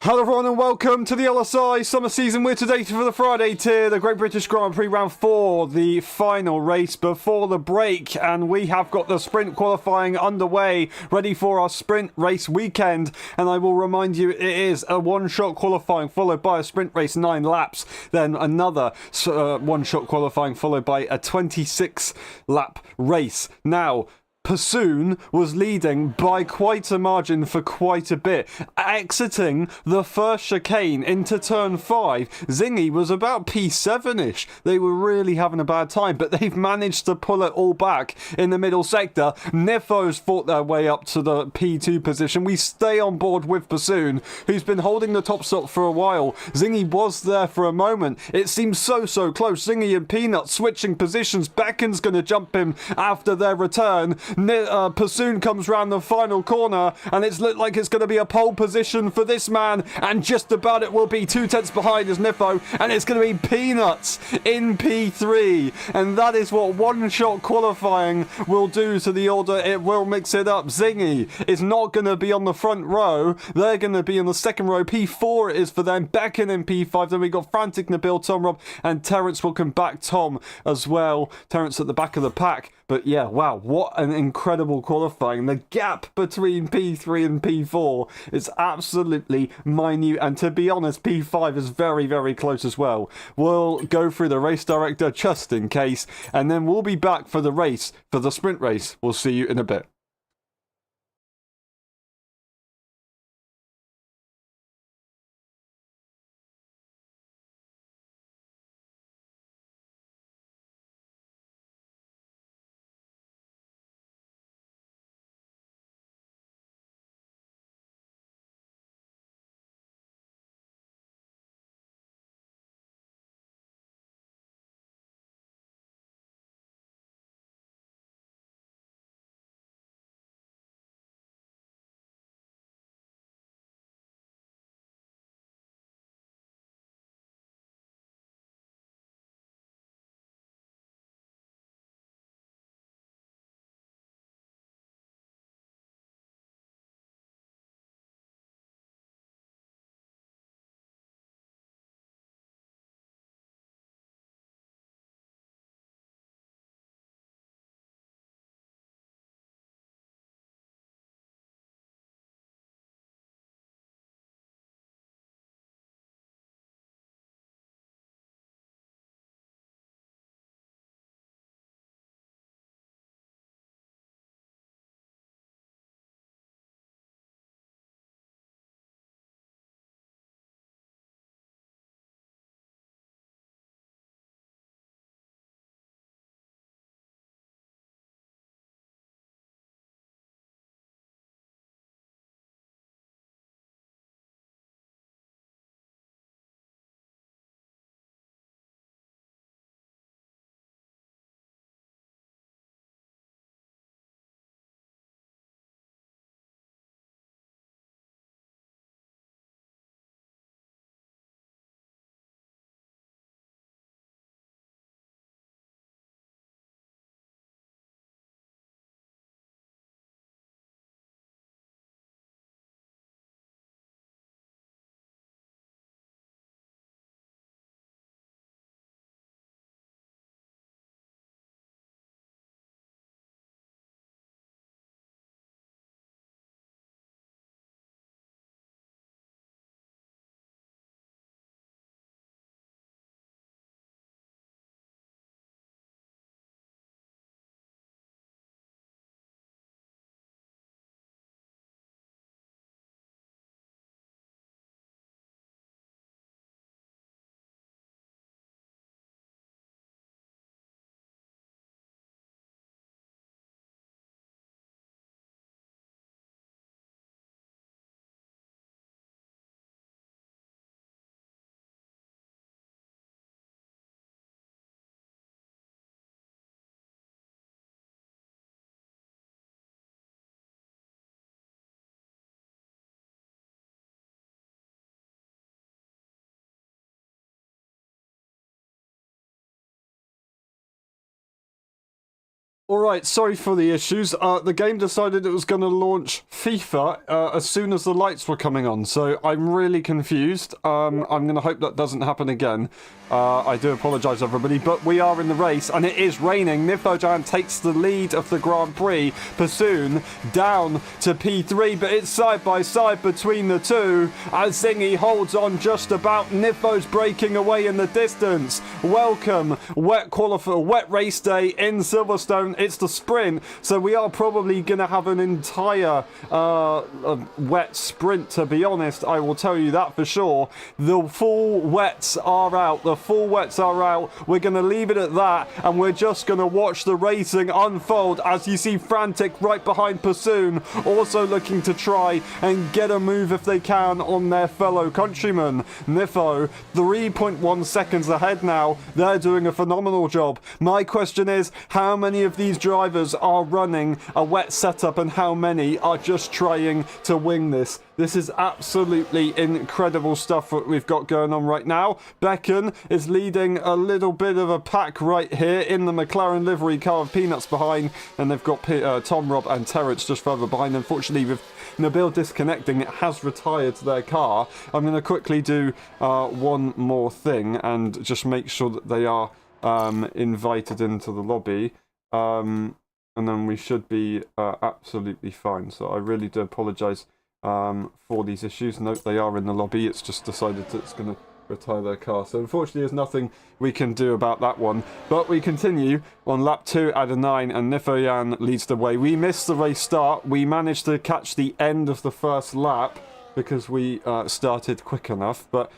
Hello everyone and welcome to the LSI Summer Season. We're today for the Friday tier, the Great British Grand Prix Round 4, the final race before the break, and we have got the sprint qualifying underway, ready for our sprint race weekend. And I will remind you, it is a one-shot qualifying followed by a sprint race 9 laps, then another one-shot qualifying followed by a 26-lap race. Now, Pursoon was leading by quite a margin for quite a bit. Exiting the first chicane into turn 5, Zingy was about P7-ish. They were really having a bad time, but they've managed to pull it all back in the middle sector. Niffo's fought their way up to the P2 position. We stay on board with Pursoon, who's been holding the top spot for a while. Zingy was there for a moment. It seems so close. Zingy and Peanut switching positions. Beckon's going to jump him after their return. Pursoon comes round the final corner, and it's looked like it's going to be a pole position for this man, and just about it will be 2 tenths behind is Niffo, and it's going to be Peanuts in P3, and that is what one-shot qualifying will do to the order. It will mix it up. Zingy is not going to be on the front row. They're going to be in the second row. P4 is for them. Beckon in P5. Then we got Frantic, Nabil, Tom, Rob, and Terence. Welcome back, Tom, as well. Terence at the back of the pack. But yeah, wow, what an incredible qualifying. The gap between P3 and P4 is absolutely minute. And to be honest, P5 is very close as well. We'll go through the race director just in case. And then we'll be back for the race, for the sprint race. We'll see you in a bit. Alright, sorry for the issues. The game decided it was going to launch FIFA as soon as the lights were coming on, so I'm really confused. I'm going to hope that doesn't happen again. I do apologise, everybody, but we are in the race, and it is raining. Nifojan takes the lead of the Grand Prix. Pursoon down to P3, but it's side by side between the two, as Zingy holds on just about. Nifo's breaking away in the distance. Welcome, wet race day in Silverstone. It's the sprint, so we are probably going to have an entire wet sprint, to be honest. I will tell you that for sure. The full wets are out. We're going to leave it at that, and we're just going to watch the racing unfold as you see Frantic right behind Pursoon, also looking to try and get a move if they can on their fellow countryman. Nifo, 3.1 seconds ahead now. They're doing a phenomenal job. My question is, how many of these drivers are running a wet setup and how many are just trying to wing this? This is absolutely incredible stuff that we've got going on right now. Becken is leading a little bit of a pack right here in the McLaren livery car of Peanuts behind, and they've got Tom, Rob and Terrence just further behind. Unfortunately, with Nabil disconnecting, it has retired their car. I'm going to quickly do one more thing and just make sure that they are invited into the lobby. And then we should be absolutely fine. So I really do apologise for these issues. Note they are in the lobby. It's just decided that it's going to retire their car. So unfortunately there's nothing we can do about that one. But we continue on lap 2 out of 9, and Nifoyan leads the way. We missed the race start. We managed to catch the end of the first lap because we started quick enough. But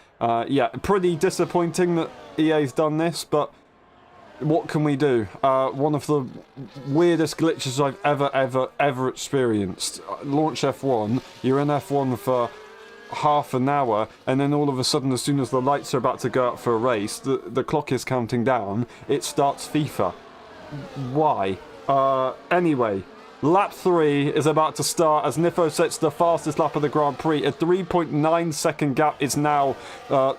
yeah, pretty disappointing that EA's done this, but what can we do? One of the weirdest glitches I've ever experienced. Launch F1, you're in F1 for half an hour, and then all of a sudden, as soon as the lights are about to go out for a race, the clock is counting down, it starts FIFA. Why? Anyway, lap 3 is about to start as Nifo sets the fastest lap of the Grand Prix. A 3.9 second gap is now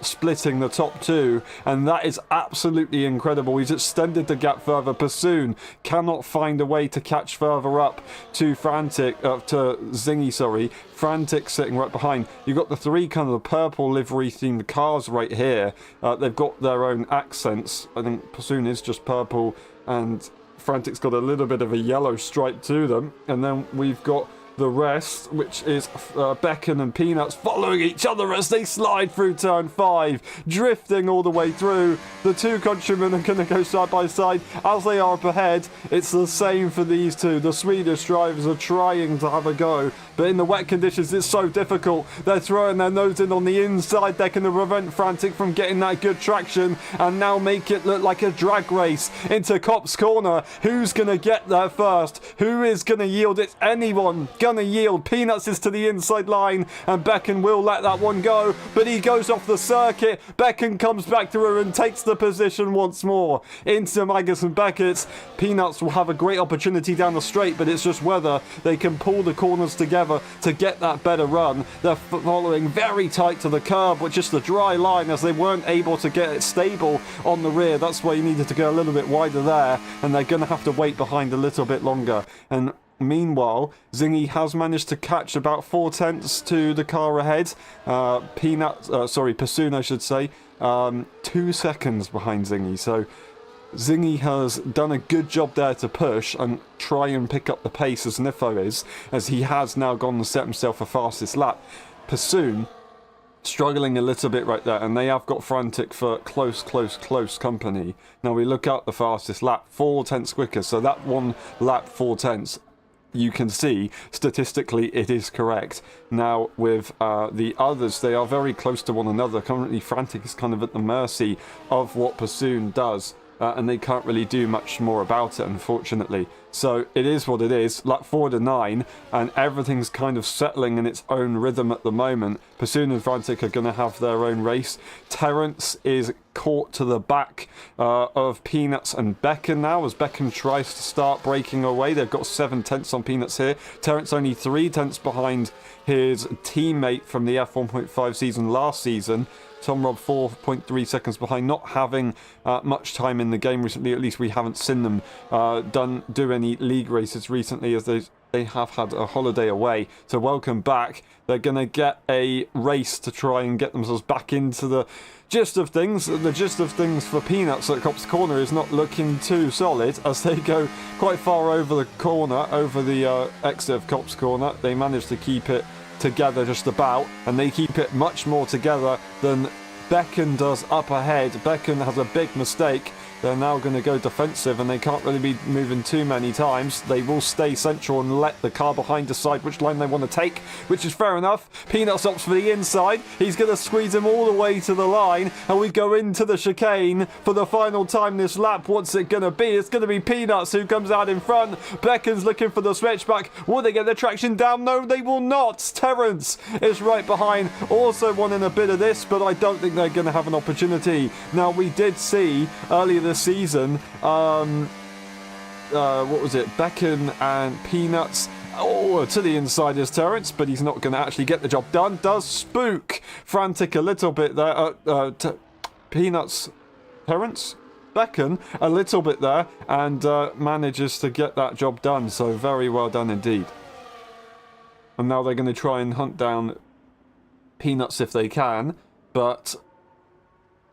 splitting the top two, and that is absolutely incredible. He's extended the gap further. Pursoon cannot find a way to catch further up to Zingy, sorry. Frantic sitting right behind. You've got the three kind of purple livery themed cars right here. They've got their own accents. I think Pursoon is just purple, and Frantic's got a little bit of a yellow stripe to them. And then we've got the rest, which is Becken and Peanuts following each other as they slide through turn 5, drifting all the way through. The two countrymen are going to go side by side as they are up ahead. It's the same for these two. The Swedish drivers are trying to have a go, but in the wet conditions it's so difficult. They're throwing their nose in on the inside. They're going to prevent Frantic from getting that good traction and now make it look like a drag race into Cop's corner. Who's going to get there first? Who is going to yield? It's anyone going to yield. Peanuts is to the inside line, and Becken will let that one go, but he goes off the circuit. Becken comes back through and takes the position once more into Magus and Beckett's. Peanuts will have a great opportunity down the straight, but it's just whether they can pull the corners together to get that better run. They're following very tight to the curb, which is the dry line, as they weren't able to get it stable on the rear. That's why you needed to go a little bit wider there, and they're going to have to wait behind a little bit longer. And meanwhile, Zingy has managed to catch about 4/10 to the car ahead. Pursoon, I should say, 2 seconds behind Zingy. So Zingy has done a good job there to push and try and pick up the pace as Nifo is, as he has now gone and set himself a fastest lap. Pursoon struggling a little bit right there, and they have got Frantic for close company. Now we look at the fastest lap, 4/10 quicker, so that one lap 4/10, you can see statistically it is correct. Now with the others, they are very close to one another. Currently Frantic is kind of at the mercy of what Pursoon does, and they can't really do much more about it, unfortunately. So it is what it is. Lap 4 to 9, and everything's kind of settling in its own rhythm at the moment. Pursoon and Frantic are going to have their own race. Terrence is caught to the back of Peanuts and Becken now, as Becken tries to start breaking away. They've got 7/10 on Peanuts here. Terrence only 3/10 behind his teammate from the F1.5 season last season. Tom Robb 4.3 seconds behind, not having much time in the game recently. At least we haven't seen them do any league races recently, as they have had a holiday away. So welcome back. They're going to get a race to try and get themselves back into the gist of things. The gist of things for Peanuts at Copse Corner is not looking too solid, as they go quite far over the corner, over the exit of Copse Corner. They manage to keep it together just about, and they keep it much more together than Becken does up ahead. Becken has a big mistake. They're now going to go defensive, and they can't really be moving too many times. They will stay central and let the car behind decide which line they want to take, which is fair enough. Peanuts opts for the inside. He's going to squeeze him all the way to the line, and we go into the chicane for the final time this lap. What's it going to be? It's going to be Peanuts who comes out in front. Becken's looking for the switchback. Will they get the traction down? No, they will not. Terrence is right behind, also wanting a bit of this, but I don't think they're going to have an opportunity. Now, we did see earlier this season, what was it, Becken and Peanuts, to the inside is Terrence, but he's not going to actually get the job done. Does Spook frantic a little bit there, Peanuts, Terrence, Becken a little bit there, and manages to get that job done, so very well done indeed. And now they're going to try and hunt down Peanuts if they can, but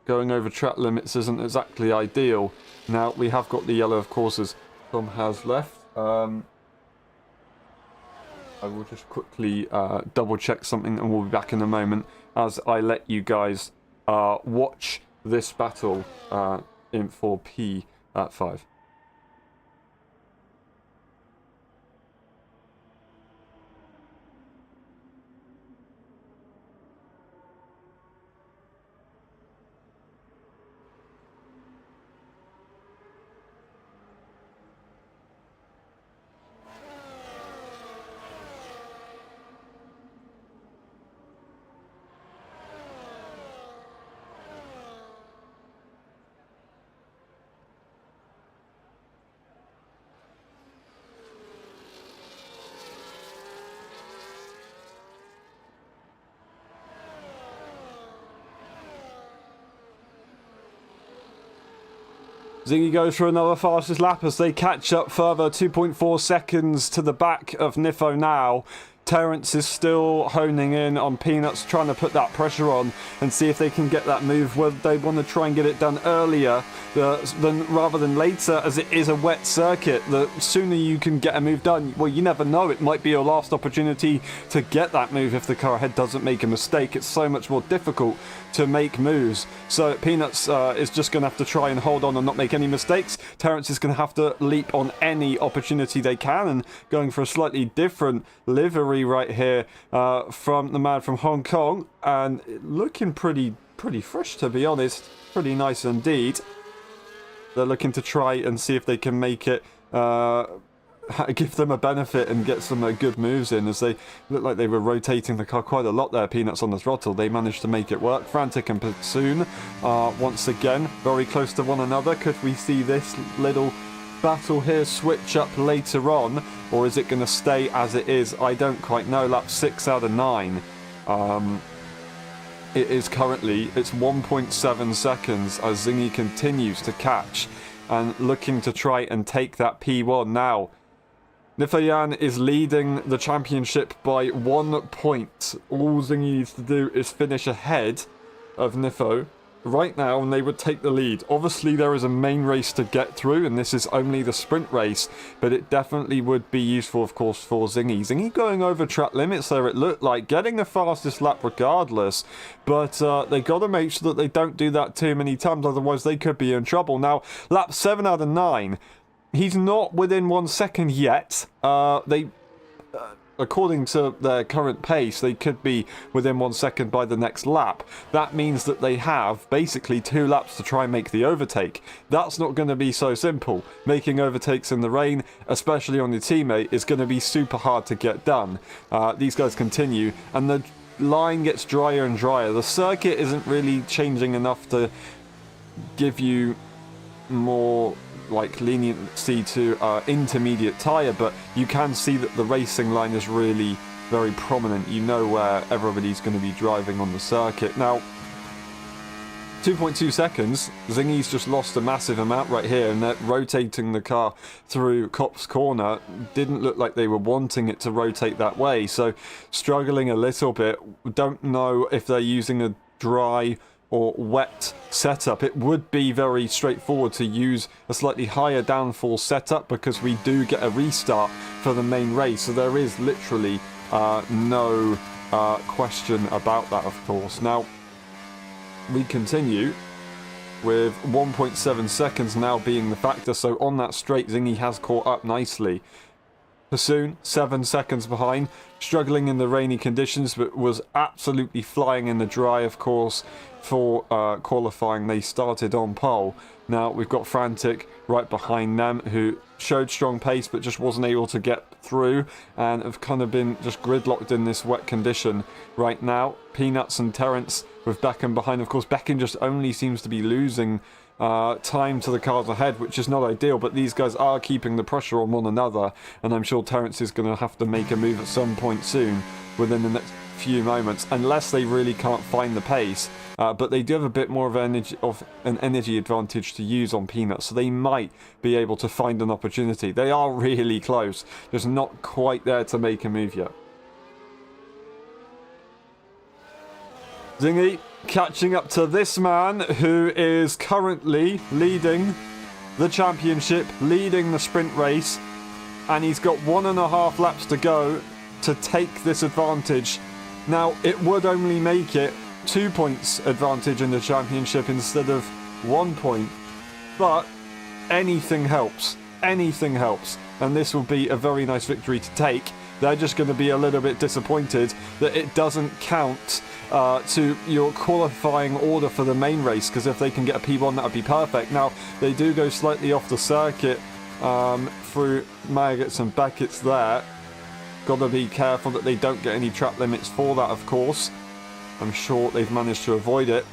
going over track limits isn't exactly ideal. Now, we have got the yellow, of course, as Tom has left. I will just quickly double check something, and we'll be back in a moment as I let you guys watch this battle in for P5. Zingy goes for another fastest lap as they catch up further, 2.4 seconds to the back of Niffo now. Terrence is still honing in on Peanuts, trying to put that pressure on and see if they can get that move. Whether they want to try and get it done earlier rather than later, as it is a wet circuit. The sooner you can get a move done, well, you never know. It might be your last opportunity to get that move if the car ahead doesn't make a mistake. It's so much more difficult to make moves. So Peanuts is just going to have to try and hold on and not make any mistakes. Terrence is going to have to leap on any opportunity they can, and going for a slightly different livery right here from the man from Hong Kong, and looking pretty fresh, to be honest. Pretty nice indeed. They're looking to try and see if they can make it give them a benefit and get some good moves in, as they look like they were rotating the car quite a lot there. Peanuts on the throttle, they managed to make it work. Frantic and Pursoon once again very close to one another. Could we see this little battle here switch up later on, or is it going to stay as it is? I don't quite know. Lap 6 out of 9. It is currently, it's 1.7 seconds as Zingy continues to catch and looking to try and take that P1 now. Nifayan is leading the championship by 1 point. All Zingy needs to do is finish ahead of Nifo right now, and they would take the lead. Obviously, there is a main race to get through, and this is only the sprint race, but it definitely would be useful, of course, for Zingy. Zingy going over track limits there, it looked like, getting the fastest lap regardless, but they got to make sure that they don't do that too many times, otherwise they could be in trouble. Now, lap 7 out of 9. He's not within 1 second yet. According to their current pace, they could be within 1 second by the next lap. That means that they have basically 2 laps to try and make the overtake. That's not going to be so simple. Making overtakes in the rain, especially on your teammate, is going to be super hard to get done. These guys continue, and the line gets drier and drier. The circuit isn't really changing enough to give you more leniency to intermediate tyre, but you can see that the racing line is really very prominent. You know where everybody's going to be driving on the circuit. Now, 2.2 seconds. Zingy's just lost a massive amount right here, and they're rotating the car through Cop's corner. Didn't look like they were wanting it to rotate that way, so struggling a little bit. Don't know if they're using a dry or wet setup. It would be very straightforward to use a slightly higher downforce setup because we do get a restart for the main race, so there is literally no question about that, of course. Now, we continue with 1.7 seconds now being the factor, so on that straight, Zingy has caught up nicely. Pursoon, 7 seconds behind, struggling in the rainy conditions, but was absolutely flying in the dry, of course, for qualifying. They started on pole. Now we've got Frantic right behind them, who showed strong pace but just wasn't able to get through, and have kind of been just gridlocked in this wet condition right now. Peanuts and Terrence with Beckham behind. Of course, Beckham just only seems to be losing time to the cars ahead, which is not ideal, but these guys are keeping the pressure on one another, and I'm sure Terrence is going to have to make a move at some point soon within the next few moments, unless they really can't find the pace. But they do have a bit more of an energy advantage to use on Peanuts, so they might be able to find an opportunity. They are really close, just not quite there to make a move yet. Zingy catching up to this man who is currently leading the championship, leading the sprint race, and he's got 1.5 laps to go to take this advantage. Now, it would only make it 2 points advantage in the championship instead of 1 point, but anything helps. Anything helps, and this will be a very nice victory to take. They're just going to be a little bit disappointed that it doesn't count to your qualifying order for the main race, because if they can get a P1, that would be perfect. Now, they do go slightly off the circuit through Maggots and Beckett's there. Got to be careful that they don't get any trap limits for that, of course. I'm sure they've managed to avoid it.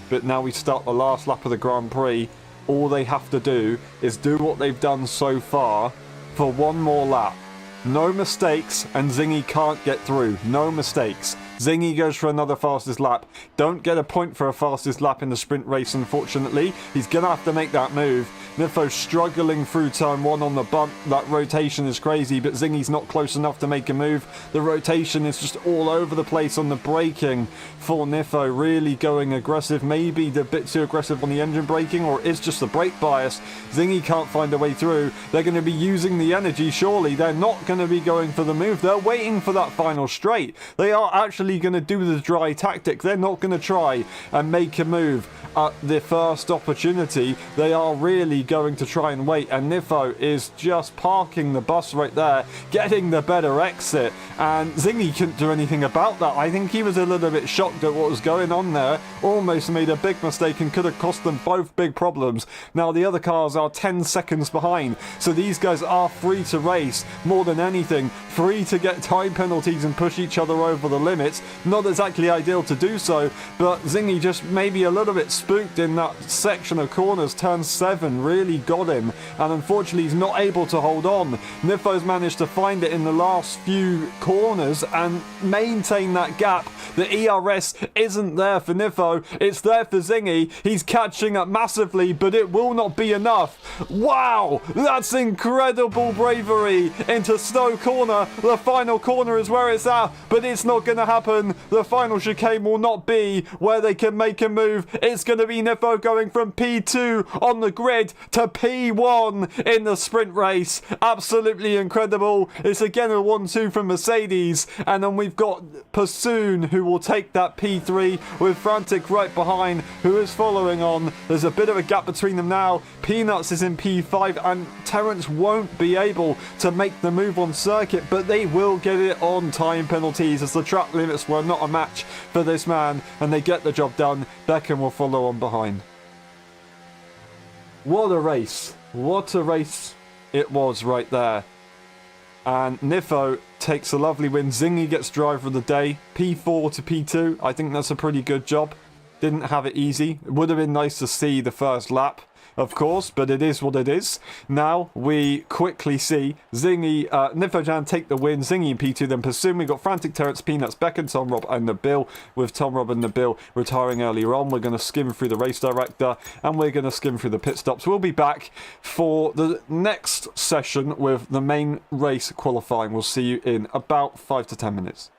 But now we start the last lap of the Grand Prix. All they have to do is do what they've done so far for one more lap. No mistakes, and Zingy can't get through. No mistakes. Zingy goes for another fastest lap. Don't get a point for a fastest lap in the sprint race, unfortunately. He's going to have to make that move. Nifo struggling through turn 1 on the bump. That rotation is crazy, but Zingy's not close enough to make a move. The rotation is just all over the place on the braking for Nifo. Really going aggressive. Maybe a bit too aggressive on the engine braking, or it's just the brake bias. Zingy can't find a way through. They're going to be using the energy, surely. They're not going to be going for the move. They're waiting for that final straight. They are actually going to do the dry tactic. They're not going to try and make a move at the first opportunity. They are really going to try and wait, and Nifo is just parking the bus right there, getting the better exit, and Zingy couldn't do anything about that. I think he was a little bit shocked at what was going on there, almost made a big mistake and could have cost them both big problems. Now the other cars are 10 seconds behind, so these guys are free to race more than anything, free to get time penalties and push each other over the limits. Not exactly ideal to do so, but Zingy just maybe a little bit spooked in that section of corners. Turn 7 really got him, and unfortunately he's not able to hold on. Nifo's managed to find it in the last few corners and maintain that gap. The ERS isn't there for Nifo, it's there for Zingy. He's catching up massively, but it will not be enough. Wow, that's incredible bravery into Snow Corner. The final corner is where it's at, but it's not going to happen. The final chicane will not be where they can make a move. It's going to be Nifo going from P2 on the grid to P1 in the sprint race. Absolutely incredible. It's again a 1-2 from Mercedes, and then we've got Pursoon who will take that P3 with Frantic right behind, who is following on. There's a bit of a gap between them now. Peanuts is in P5, and Terrence won't be able to make the move on circuit, but they will get it on time penalties as the track limits were not a match for this man, and they get the job done. Beckham will follow on behind. What a race. What a race it was right there. And Nifo takes a lovely win. Zingy gets driver of the day. P4 to P2. I think that's a pretty good job. Didn't have it easy. It would have been nice to see the first lap of course, but it is what it is. Now we quickly see Zingy, Nymphojan take the win, Zingy and P2 then pursuing. We've got Frantic Terrence, Peanuts, Beck and Tom Rob and Nabil, with Tom Rob and Nabil retiring earlier on. We're going to skim through the race director and we're going to skim through the pit stops. We'll be back for the next session with the main race qualifying. We'll see you in about 5 to 10 minutes.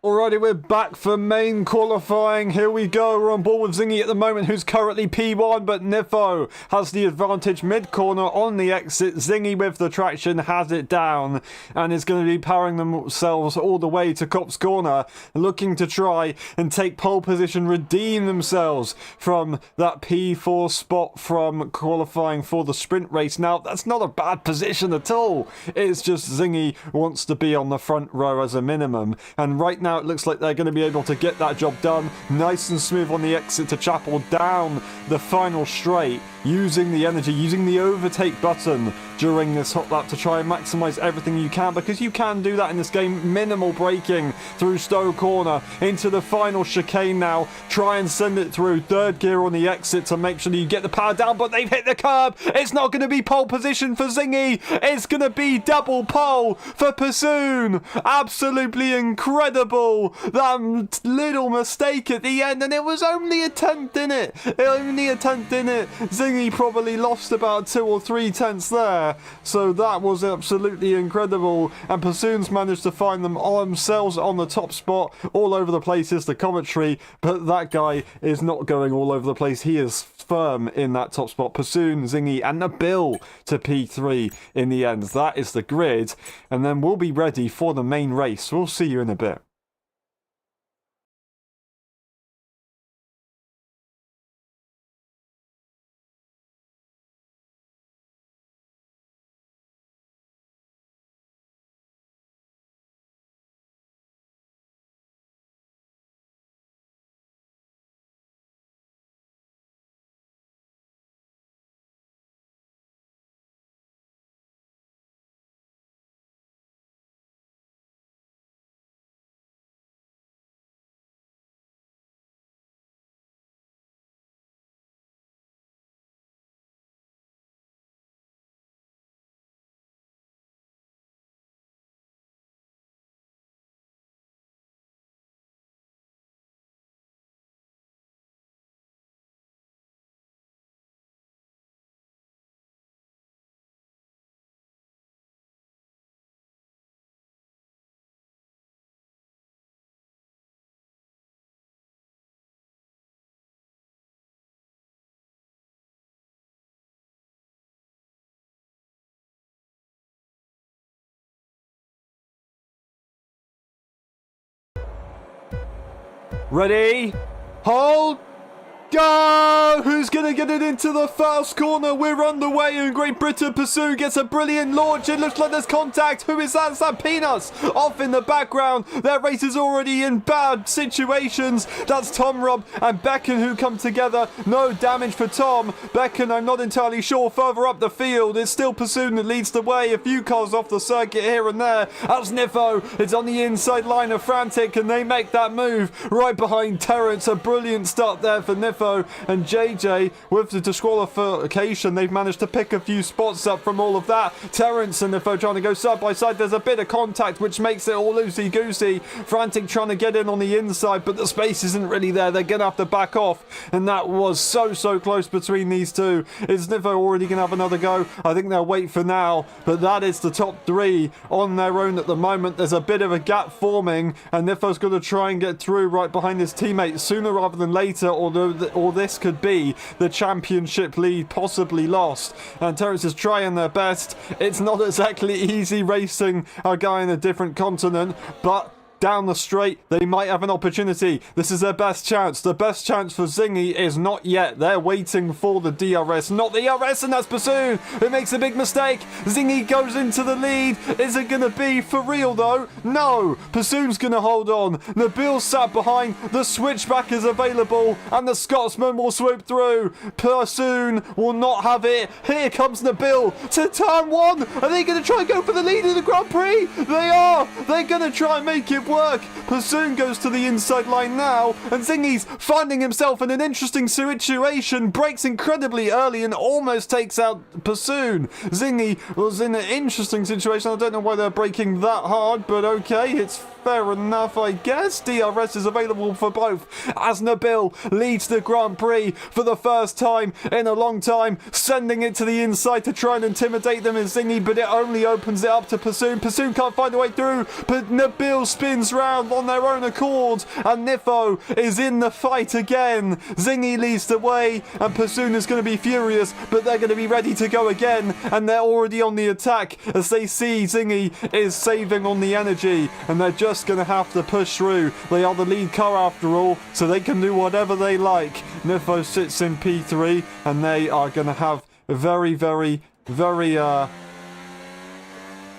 Alrighty, we're back for main qualifying. Here we go. We're on board with Zingy at the moment, who's currently P1, but Nifo has the advantage mid-corner on the exit. Zingy with the traction has it down and is going to be powering themselves all the way to Cop's Corner, looking to try and take pole position, redeem themselves from that P4 spot from qualifying for the sprint race. Now, that's not a bad position at all. It's just Zingy wants to be on the front row as a minimum, and right now it looks like they're going to be able to get that job done. Nice and smooth on the exit to Chapel down the final straight, using the energy, using the overtake button during this hot lap to try and maximize everything you can, because you can do that in this game. Minimal braking through Stowe Corner into the final chicane now. Try and send it through third gear on the exit to make sure that you get the power down, but they've hit the curb. It's not going to be pole position for Zingy. It's going to be double pole for Pursoon. Absolutely incredible. That little mistake at the end, and it was only a tenth in it. Zingy probably lost about 2 or 3 tenths there, so that was absolutely incredible. And Pursoon's managed to find themselves on the top spot. All over the place is the commentary, but that guy is not going all over the place. He is firm in that top spot. Pursoon, Zingy, and Nabil to P3 in the end. That is the grid, and then we'll be ready for the main race. We'll see you in a bit. Ready? Hold! Go! Who's going to get it into the first corner? We're underway in Great Britain. Pursoon gets a brilliant launch. It looks like there's contact. Who is that? It's that Peanuts off in the background. Their race is already in bad situations. That's Tom Rob and Becken who come together. No damage for Tom. Becken, I'm not entirely sure. Further up the field, it's still Pursoon that leads the way. A few cars off the circuit here and there. That's Nifo. It's on the inside line of Frantic, and they make that move right behind Terrence. A brilliant start there for Nifo. And JJ with the disqualification. They've managed to pick a few spots up from all of that. Terrence and Nifo trying to go side by side. There's a bit of contact which makes it all loosey-goosey. Frantic trying to get in on the inside, but the space isn't really there. They're going to have to back off, and that was so close between these two. Is Nifo already going to have another go? I think they'll wait for now, but that is the top 3 on their own at the moment. There's a bit of a gap forming, and Nifo's going to try and get through right behind his teammate sooner rather than later, or this could be the championship lead possibly lost. And Terrence is trying their best. It's not exactly easy racing a guy in a different continent, but down the straight, they might have an opportunity. This is their best chance. The best chance for Zingy is not yet. They're waiting for the DRS. Not the ERS, and that's Pursoon who makes a big mistake. Zingy goes into the lead. Is it going to be for real, though? No. Pursoon's going to hold on. Nabil sat behind. The switchback is available, and the Scotsman will swoop through. Pursoon will not have it. Here comes Nabil to turn 1. Are they going to try and go for the lead in the Grand Prix? They are. They're going to try and make it work. Pursoon goes to the inside line now, and Zingy's finding himself in an interesting situation. Brakes incredibly early and almost takes out Pursoon. Zingy was in an interesting situation. I don't know why they're braking that hard, but okay, it's fair enough, I guess. DRS is available for both as Nabil leads the Grand Prix for the first time in a long time, sending it to the inside to try and intimidate them in Zingy, but it only opens it up to Pursoon. Pursoon can't find a way through, but Nabil spins spins round on their own accord, and Nifo is in the fight again. Zingy leads the way, and Pursoon is going to be furious, but they're going to be ready to go again, and they're already on the attack as they see Zingy is saving on the energy, and they're just going to have to push through. They are the lead car after all, so they can do whatever they like. Nifo sits in P3, and they are going to have a very,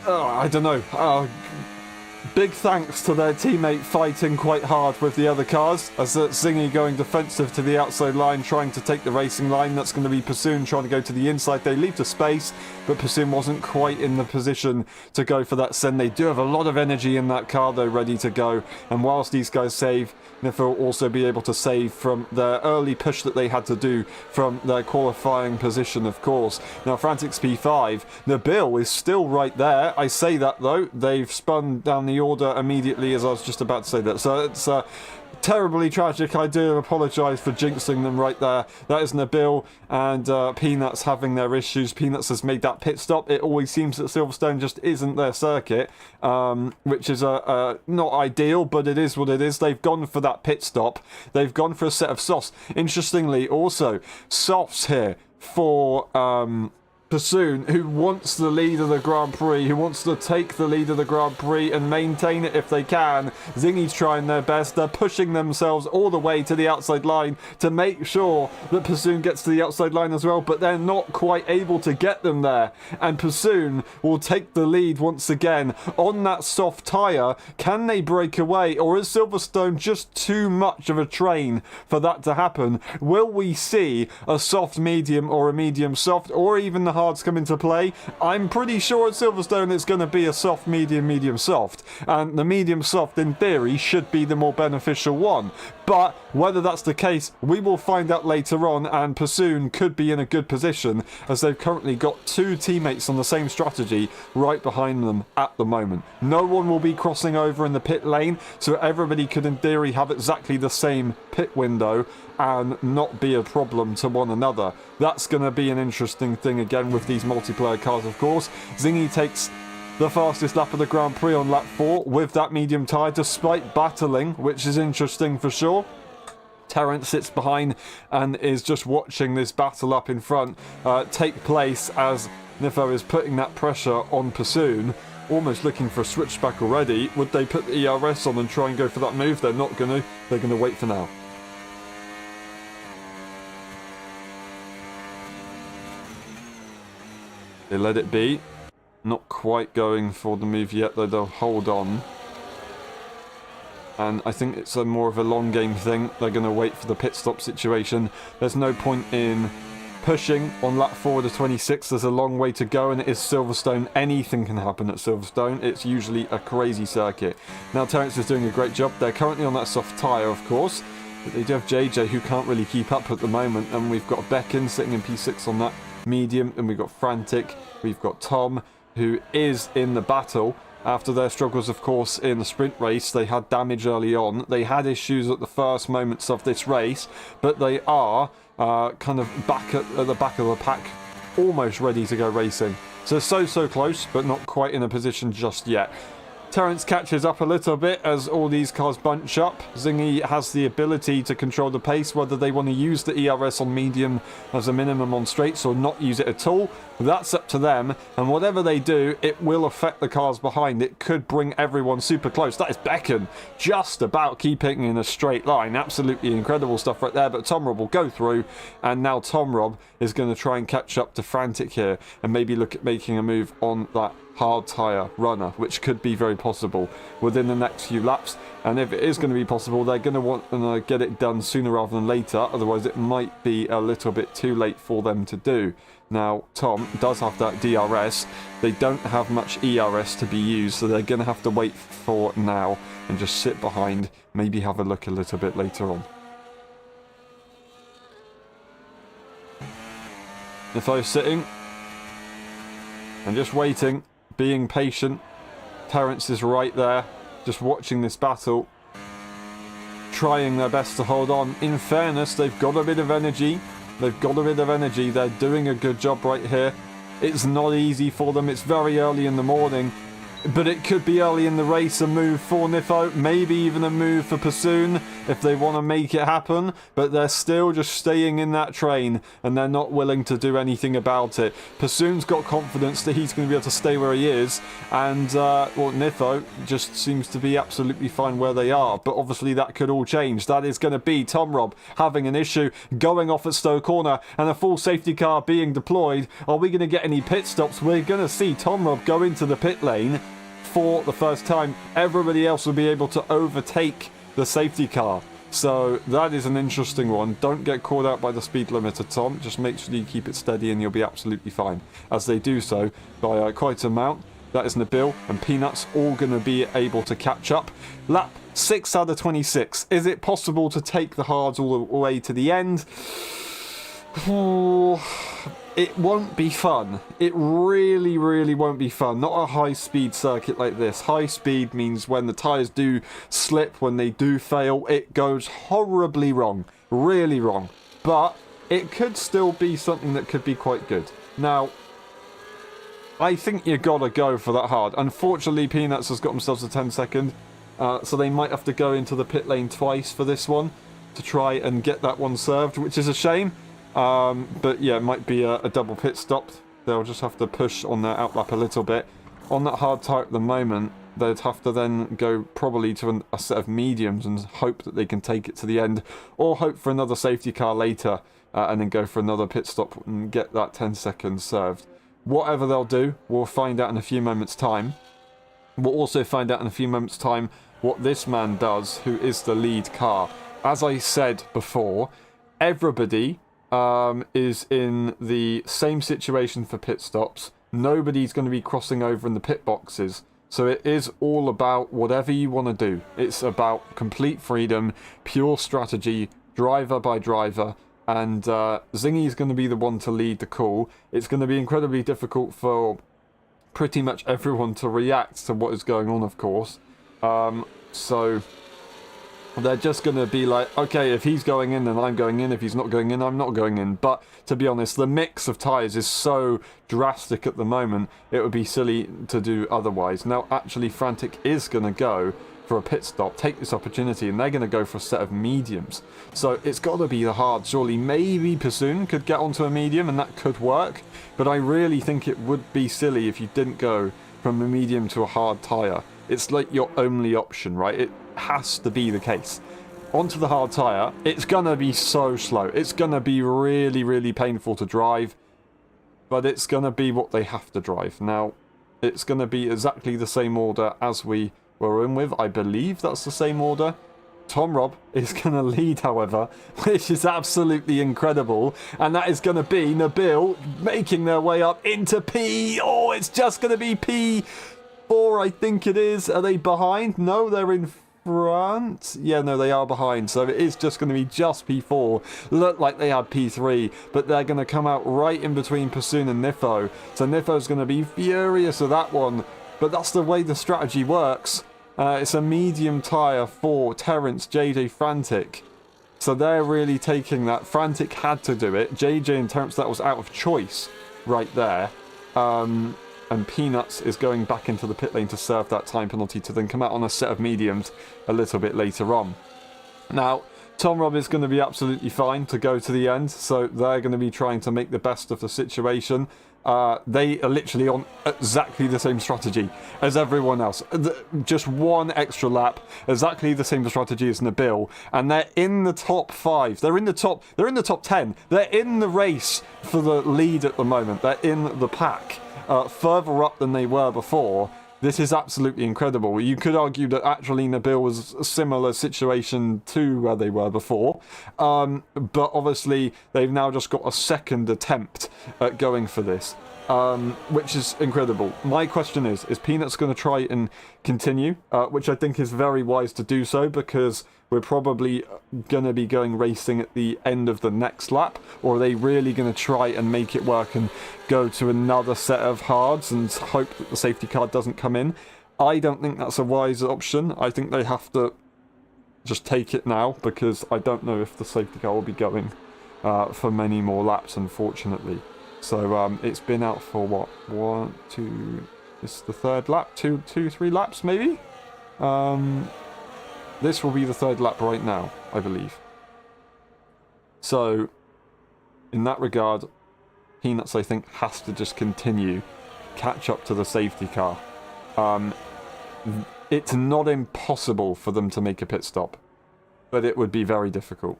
I don't know, big thanks to their teammate fighting quite hard with the other cars, as Zingy going defensive to the outside line, trying to take the racing line. That's going to be Pursoon trying to go to the inside. They leave the space, but Pursoon wasn't quite in the position to go for that send. They do have a lot of energy in that car, though, ready to go. And whilst these guys save, Nifo will also be able to save from their early push that they had to do from their qualifying position, of course. Now, Frantic's P5, Nabil is still right there. I say that, though. They've spun down the order immediately as I was just about to say that. So it's terribly tragic. I do apologise for jinxing them right there. That is Nabil and Peanuts having their issues. Peanuts has made that pit stop. It always seems that Silverstone just isn't their circuit, which is not ideal, but it is what it is. They've gone for that pit stop. They've gone for a set of softs. Interestingly, also, softs here for Pursoon, who wants the lead of the Grand Prix, who wants to take the lead of the Grand Prix and maintain it if they can. Zingy's trying their best. They're pushing themselves all the way to the outside line to make sure that Pursoon gets to the outside line as well, but they're not quite able to get them there. And Pursoon will take the lead once again on that soft tyre. Can they break away, or is Silverstone just too much of a train for that to happen? Will we see a soft medium or a medium soft, or even the hards come into play? I'm pretty sure at Silverstone it's going to be a soft medium medium soft, and the medium soft in theory should be the more beneficial one, but whether that's the case we will find out later on. And Pursoon could be in a good position as they've currently got two teammates on the same strategy right behind them at the moment. No one will be crossing over in the pit lane, so everybody could in theory have exactly the same pit window and not be a problem to one another. That's going to be an interesting thing again with these multiplayer cars, of course. Zingy takes the fastest lap of the Grand Prix on lap 4 with that medium tyre, despite battling, which is interesting for sure. Terence sits behind and is just watching this battle up in front take place as Nifo is putting that pressure on Pursoon, almost looking for a switchback already. Would they put the ERS on and try and go for that move? They're not going to. They're going to wait for now. They let it be. Not quite going for the move yet, though they'll hold on. And I think it's more of a long game thing. They're going to wait for the pit stop situation. There's no point in pushing on lap 4 of the 26. There's a long way to go, and it is Silverstone. Anything can happen at Silverstone. It's usually a crazy circuit. Now, Terence is doing a great job. They're currently on that soft tyre, of course. But they do have JJ, who can't really keep up at the moment. And we've got Becken sitting in P6 on that medium, and we've got Frantic, we've got Tom, who is in the battle after their struggles, of course, in the sprint race. They had damage early on. They had issues at the first moments of this race, but they are kind of back at the back of the pack, almost ready to go racing. So close, but not quite in a position just yet. Terence catches up a little bit as all these cars bunch up. Zingy has the ability to control the pace, whether they want to use the ERS on medium as a minimum on straights or not use it at all. That's up to them, and whatever they do, it will affect the cars behind. It could bring everyone super close. That is Becken just about keeping in a straight line. Absolutely incredible stuff right there, but Tom Rob will go through, and now Tom Rob is going to try and catch up to Frantic here and maybe look at making a move on that hard tyre runner, which could be very possible within the next few laps. And if it is going to be possible, they're going to want to get it done sooner rather than later, otherwise it might be a little bit too late for them to do. Now, Tom does have that DRS. They don't have much ERS to be used, so they're going to have to wait for now and just sit behind, maybe have a look a little bit later on. Nifo's sitting and just waiting, being patient. Terence is right there, just watching this battle, trying their best to hold on. In fairness, they've got a bit of energy. They're doing a good job right here. It's not easy for them. It's very early in the morning. But it could be early in the race a move for Nifo, maybe even a move for Pursoon if they want to make it happen, but they're still just staying in that train and they're not willing to do anything about it. Pursoon's got confidence that he's going to be able to stay where he is, and Nifo just seems to be absolutely fine where they are, but obviously that could all change. That is going to be Tom Rob having an issue, going off at Stowe Corner, and a full safety car being deployed. Are we going to get any pit stops? We're going to see Tom Rob go into the pit lane for the first time. Everybody else will be able to overtake the safety car. So that is an interesting one. Don't get caught out by the speed limiter, Tom. Just make sure you keep it steady and you'll be absolutely fine. As they do so by quite a amount. That is Nabil and Peanuts all going to be able to catch up. Lap 6 out of 26. Is it possible to take the hards all the way to the end? It won't be fun. It really, really won't be fun. Not a high-speed circuit like this. High speed means when the tyres do slip, when they do fail, it goes horribly wrong. Really wrong. But it could still be something that could be quite good. Now, I think you gotta go for that hard. Unfortunately, Peanuts has got themselves a 10-second, so they might have to go into the pit lane twice for this one to try and get that one served, which is a shame. But yeah, it might be a double pit stop. They'll just have to push on their outlap a little bit. On that hard tyre at the moment, they'd have to then go probably to a set of mediums and hope that they can take it to the end, or hope for another safety car later and then go for another pit stop and get that 10 seconds served. Whatever they'll do, we'll find out in a few moments' time. We'll also find out in a few moments' time what this man does, who is the lead car. As I said before, everybody is in the same situation for pit stops. Nobody's going to be crossing over in the pit boxes. So it is all about whatever you want to do. It's about complete freedom, pure strategy, driver by driver. And Zingy is going to be the one to lead the call. It's going to be incredibly difficult for pretty much everyone to react to what is going on, of course. So they're just going to be like, okay, if he's going in, then I'm going in. If he's not going in, I'm not going in. But to be honest, the mix of tyres is so drastic at the moment, it would be silly to do otherwise. Now, actually, Frantic is going to go for a pit stop, take this opportunity, and they're going to go for a set of mediums. So it's got to be the hard. Surely maybe Pursoon could get onto a medium, and that could work. But I really think it would be silly if you didn't go from a medium to a hard tyre. It's like your only option, right? It has to be the case. Onto the hard tyre, it's going to be so slow. It's going to be really, really painful to drive, but it's going to be what they have to drive. Now, it's going to be exactly the same order as we were in with. I believe that's the same order. Tom Rob is going to lead, however, which is absolutely incredible. And that is going to be Nabil making their way up into P. Oh, it's just going to be P4, I think it is. Are they behind? No, they're in front. Yeah, no, they are behind. So it is just going to be just P4. Look like they had P3, but they're going to come out right in between Pursoon and Nifo. So Nifo's going to be furious with that one. But that's the way the strategy works. It's a medium tyre for Terence, JJ, Frantic. So they're really taking that. Frantic had to do it. JJ and Terence, that was out of choice right there. And Peanuts is going back into the pit lane to serve that time penalty to then come out on a set of mediums a little bit later on. Now, Tom Rob is going to be absolutely fine to go to the end. So they're going to be trying to make the best of the situation. They are literally on exactly the same strategy as everyone else. Just one extra lap, exactly the same strategy as Nabil, and they're in the top 5. They're in the top 10. They're in the race for the lead at the moment. They're in the pack, further up than they were before. This is absolutely incredible. You could argue that actually Nabil was a similar situation to where they were before. But obviously they've now just got a second attempt at going for this, which is incredible. My question is Peanuts going to try and continue? Which I think is very wise to do so, because we're probably going to be going racing at the end of the next lap. Or are they really going to try and make it work and go to another set of hards and hope that the safety car doesn't come in? I don't think that's a wise option. I think they have to just take it now, because I don't know if the safety car will be going for many more laps, unfortunately. So it's been out for what? 1, 2, It's the third lap, three laps maybe. This will be the third lap right now, I believe. So, in that regard, Peanuts, I think, has to just continue, catch up to the safety car. It's not impossible for them to make a pit stop, but it would be very difficult.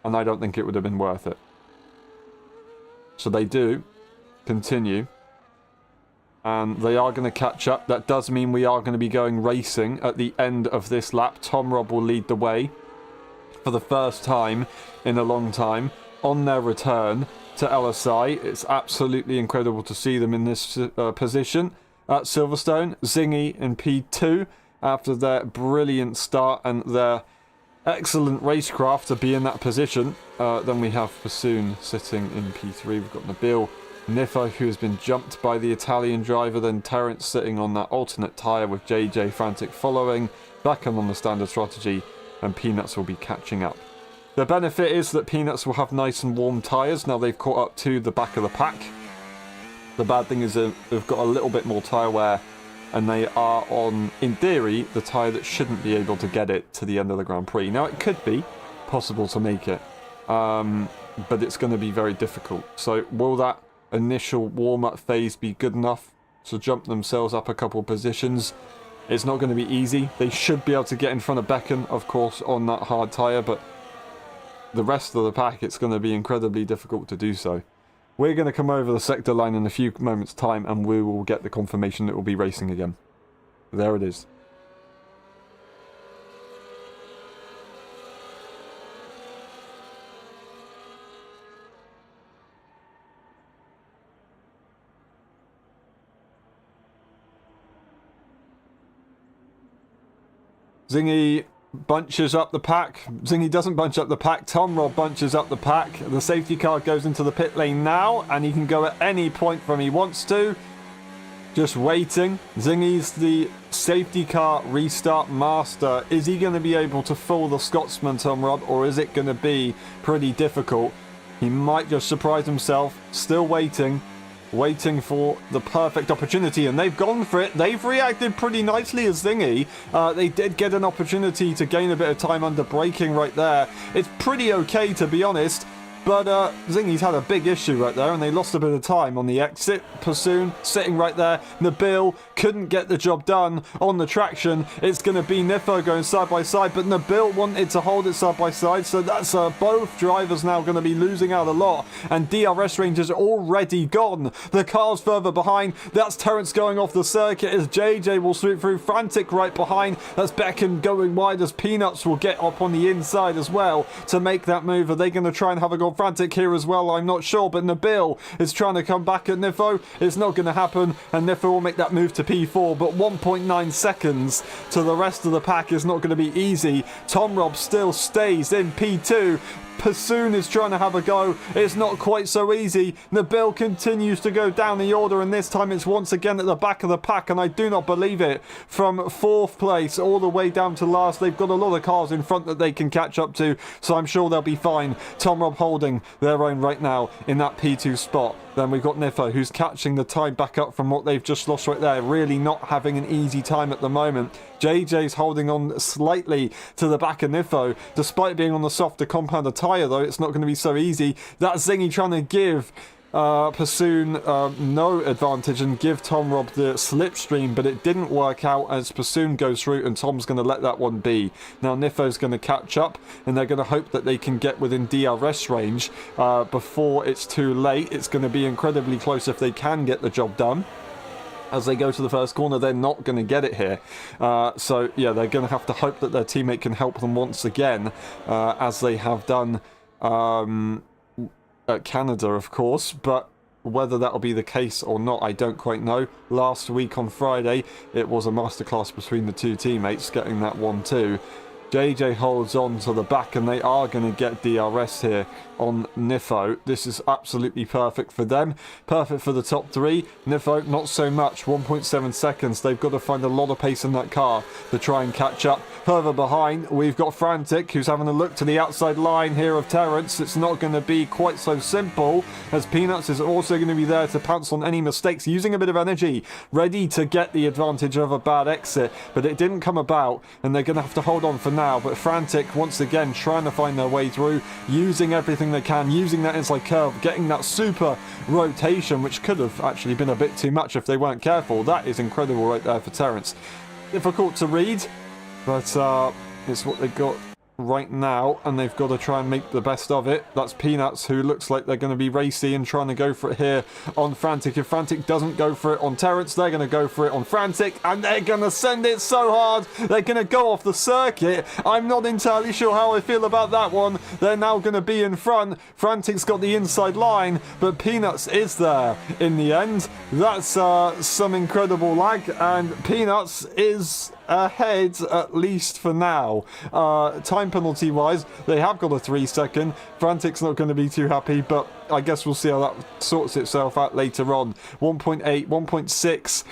And I don't think it would have been worth it. So they do continue. And they are going to catch up. That does mean we are going to be going racing at the end of this lap. Tom Robb will lead the way for the first time in a long time on their return to LSI. It's absolutely incredible to see them in this position at Silverstone. Zingy in P2 after their brilliant start and their excellent racecraft to be in that position. Then we have Bassoon sitting in P3. We've got Nabil Nifo, who has been jumped by the Italian driver. Then Terence sitting on that alternate tyre with JJ frantic following. Beckham on the standard strategy, and Peanuts will be catching up. The benefit is that Peanuts will have nice and warm tyres now they've caught up to the back of the pack. The bad thing is they've got a little bit more tyre wear, and they are on, in theory, the tyre that shouldn't be able to get it to the end of the Grand Prix. Now, it could be possible to make it, but it's going to be very difficult. So will that initial warm-up phase be good enough to jump themselves up a couple positions? It's not going to be easy. They should be able to get in front of Becken, of course, on that hard tyre, but the rest of the pack, it's going to be incredibly difficult to do so. We're going to come over the sector line in a few moments' time, and we will get the confirmation that we'll be racing again. There it is. Zingy bunches up the pack. Zingy doesn't bunch up the pack. Tom Robb bunches up the pack. The safety car goes into the pit lane now, and he can go at any point from he wants to. Just waiting. Zingy's the safety car restart master. Is he going to be able to fool the Scotsman, Tom Robb, or is it going to be pretty difficult? He might just surprise himself. Still waiting. Waiting for the perfect opportunity, and they've gone for it. They've reacted pretty nicely as Zingy. They did get an opportunity to gain a bit of time under braking right there. It's pretty okay, to be honest, but Zingy's had a big issue right there, and they lost a bit of time on the exit. Pursoon sitting right there. Nabil couldn't get the job done on the traction. It's going to be Nifo going side by side, but Nabil wanted to hold it side by side, so that's both drivers now going to be losing out a lot, and DRS range is already gone. The car's further behind. That's Terence going off the circuit as JJ will swoop through. Frantic right behind. That's Beckham going wide as Peanuts will get up on the inside as well to make that move. Are they going to try and have a go Frantic here as well? I'm not sure, but Nabil is trying to come back at Nifo. It's not going to happen, and Nifo will make that move to P4, but 1.9 seconds to the rest of the pack is not going to be easy. Tom Robb still stays in P2. Pursoon is trying to have a go. It's not quite so easy. Nabil continues to go down the order, and this time it's once again at the back of the pack, and I do not believe it. From 4th place all the way down to last, they've got a lot of cars in front that they can catch up to, so I'm sure they'll be fine. Tom Robb holding their own right now in that P2 spot. Then we've got Nifo, who's catching the time back up from what they've just lost right there. Really not having an easy time at the moment. JJ's holding on slightly to the back of Nifo. Despite being on the softer compounder tyre, though, it's not going to be so easy. That's Zingy trying to give Pursoon no advantage and give Tom Robb the slipstream, but it didn't work out as Pursoon goes through, and Tom's going to let that one be. Now Nifo's going to catch up, and they're going to hope that they can get within DRS range before it's too late. It's going to be incredibly close if they can get the job done. As they go to the first corner, they're not going to get it here. So, yeah, they're going to have to hope that their teammate can help them once again, as they have done at Canada, of course. But whether that'll be the case or not, I don't quite know. Last week on Friday, it was a masterclass between the two teammates, getting that 1-2. JJ holds on to the back, and they are going to get DRS here on Nifo. This is absolutely perfect for them. Perfect for the top three. Nifo, not so much. 1.7 seconds. They've got to find a lot of pace in that car to try and catch up. Further behind, we've got Frantic, who's having a look to the outside line here of Terrence. It's not going to be quite so simple, as Peanuts is also going to be there to pounce on any mistakes, using a bit of energy, ready to get the advantage of a bad exit. But it didn't come about, and they're going to have to hold on for now. But Frantic, once again, trying to find their way through, using everything they can, using that inside curve, getting that super rotation, which could have actually been a bit too much if they weren't careful. That is incredible right there for Terrence. Difficult to read, but it's what they got right now, and they've got to try and make the best of it. That's Peanuts, who looks like they're going to be racy and trying to go for it here on Frantic. If Frantic doesn't go for it on Terrence, they're going to go for it on Frantic, and they're going to send it so hard they're going to go off the circuit. I'm not entirely sure how I feel about that one. They're now going to be in front. Frantic's got the inside line, but Peanuts is there in the end. That's some incredible lag, and Peanuts is ahead, at least for now. Time penalty wise, they have got a 3 second. Frantic's not going to be too happy, but I guess we'll see how that sorts itself out later on. 1.8, 1.6.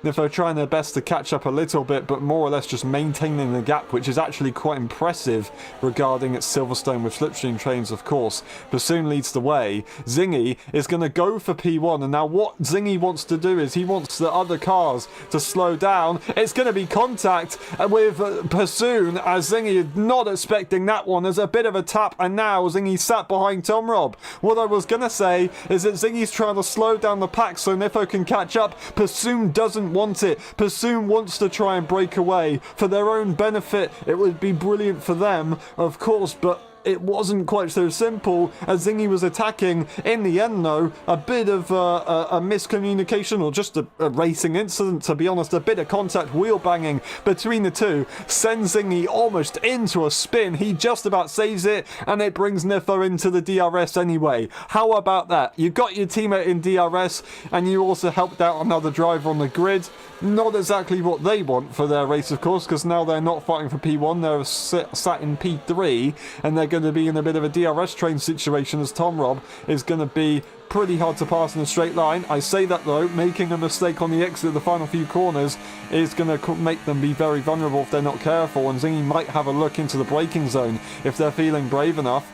Nifo trying their best to catch up a little bit, but more or less just maintaining the gap, which is actually quite impressive regarding its Silverstone with slipstream trains, of course. Bassoon leads the way. Zingy is going to go for P1, and now what Zingy wants to do is he wants the other cars to slow down. It's going to be contact with Bassoon, as Zingy is not expecting that one. There's a bit of a tap, and now Zingy sat behind Tom Rob. What I was going to say is that Zingy's trying to slow down the pack so Nifo can catch up. Bassoon doesn't want it. Bassoon wants to try and break away for their own benefit. It would be brilliant for them, of course, but it wasn't quite so simple as Zingy was attacking. In the end, though, a bit of a miscommunication, or just a racing incident, to be honest. A bit of contact, wheel banging between the two sends Zingy almost into a spin. He just about saves it, and it brings Nifo into the DRS anyway. How about that? You got your teammate in DRS, and you also helped out another driver on the grid. Not exactly what they want for their race, of course, because now they're not fighting for P1, they're sat in P3, and they're going to be in a bit of a DRS train situation, as Tom Rob is going to be pretty hard to pass in a straight line. I say that, though, making a mistake on the exit of the final few corners is going to make them be very vulnerable if they're not careful, and Zingy might have a look into the braking zone if they're feeling brave enough,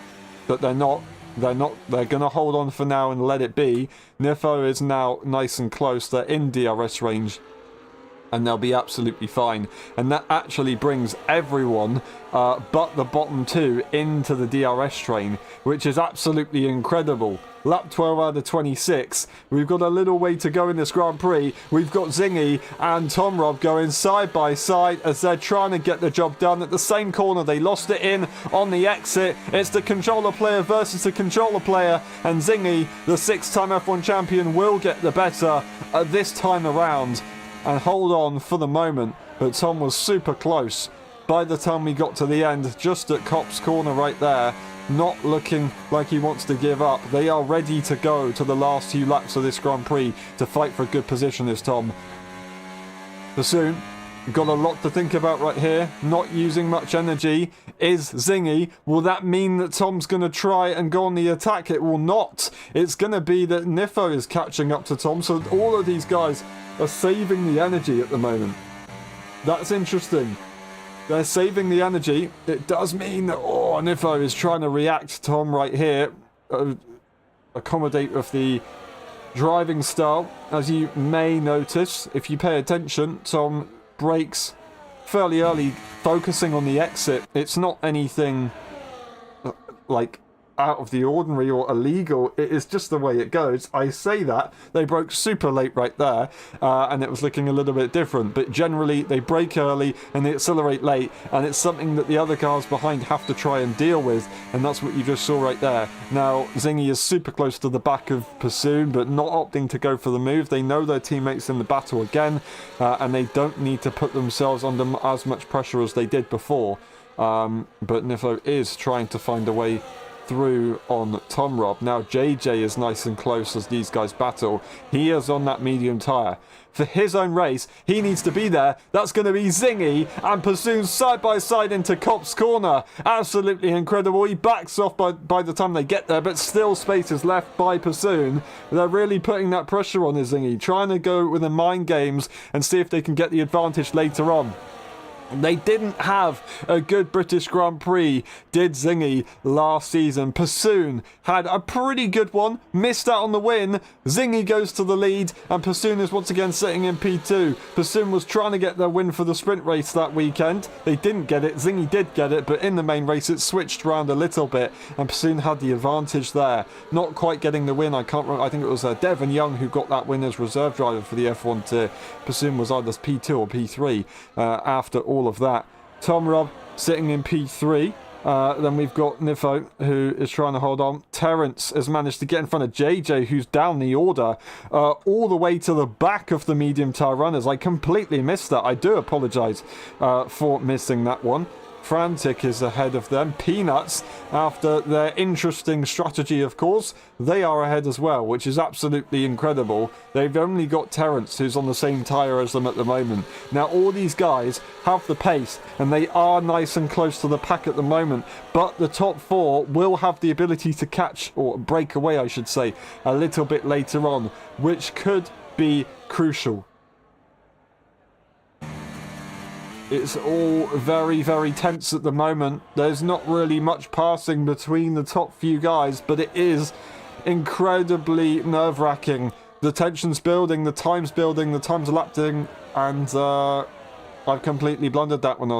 but they're not. They're going to hold on for now and let it be. Nifo is now nice and close. They're in DRS range, and they'll be absolutely fine. And that actually brings everyone but the bottom two into the DRS train, which is absolutely incredible. Lap 12 out of 26. We've got a little way to go in this Grand Prix. We've got Zingy and Tom Rob going side by side as they're trying to get the job done. At the same corner, they lost it in on the exit. It's the controller player versus the controller player, and Zingy, the 6-time F1 champion, will get the better this time around and hold on for the moment. But Tom was super close by the time we got to the end, just at Cop's corner right there. Not looking like he wants to give up. They are ready to go to the last few laps of this Grand Prix to fight for a good position, is Tom. Bassoon got a lot to think about right here. Not using much energy is Zingy. Will that mean that Tom's going to try and go on the attack? It will not. It's going to be that Nifo is catching up to Tom. So all of these guys are saving the energy at the moment. That's interesting. They're saving the energy. It does mean that, Nifo is trying to react to Tom right here. Accommodate with the driving style. As you may notice, if you pay attention, Tom brakes fairly early, focusing on the exit. It's not anything like out of the ordinary or illegal. It is just the way it goes. I say that they broke super late right there, and it was looking a little bit different, but generally they brake early and they accelerate late, and it's something that the other cars behind have to try and deal with, and that's what you just saw right there. Now Zingy is super close to the back of Bassoon, but not opting to go for the move. They know their teammates in the battle again, and they don't need to put themselves under as much pressure as they did before. But Nifo is trying to find a way through on Tom Rob. Now JJ is nice and close as these guys battle. He is on that medium tyre. For his own race, he needs to be there. That's going to be Zingy and Pursoon side by side into Cop's corner. Absolutely incredible. He backs off by the time they get there, but still space is left by Pursoon. They're really putting that pressure on Zingy, trying to go with the mind games and see if they can get the advantage later on. They didn't have a good British Grand Prix, did Zingy, last season. Pursoon had a pretty good one, missed out on the win. Zingy goes to the lead, and Pursoon is once again sitting in P2. Pursoon was trying to get their win for the sprint race that weekend. They didn't get it. Zingy did get it, but in the main race it switched around a little bit, and Pursoon had the advantage there. Not quite getting the win. I can't remember. I think it was Devon Young who got that win as reserve driver for the F1 tier. Pursoon was either P2 or P3 after all of that. Tom Rob sitting in P3. Then we've got Nifo, who is trying to hold on. Terence has managed to get in front of JJ, who's down the order, all the way to the back of the medium tyre runners. I completely missed that. I do apologise for missing that one. Frantic is ahead of them. Peanuts, after their interesting strategy, of course, they are ahead as well, which is absolutely incredible. They've only got Terence, who's on the same tyre as them at the moment. Now, all these guys have the pace, and they are nice and close to the pack at the moment, but the top four will have the ability to catch, or break away, I should say, a little bit later on, which could be crucial. It's all very, very tense at the moment. There's not really much passing between the top few guys, but it is incredibly nerve-wracking. The tension's building, the time's building, the time's elapsing, and I've completely blundered that one,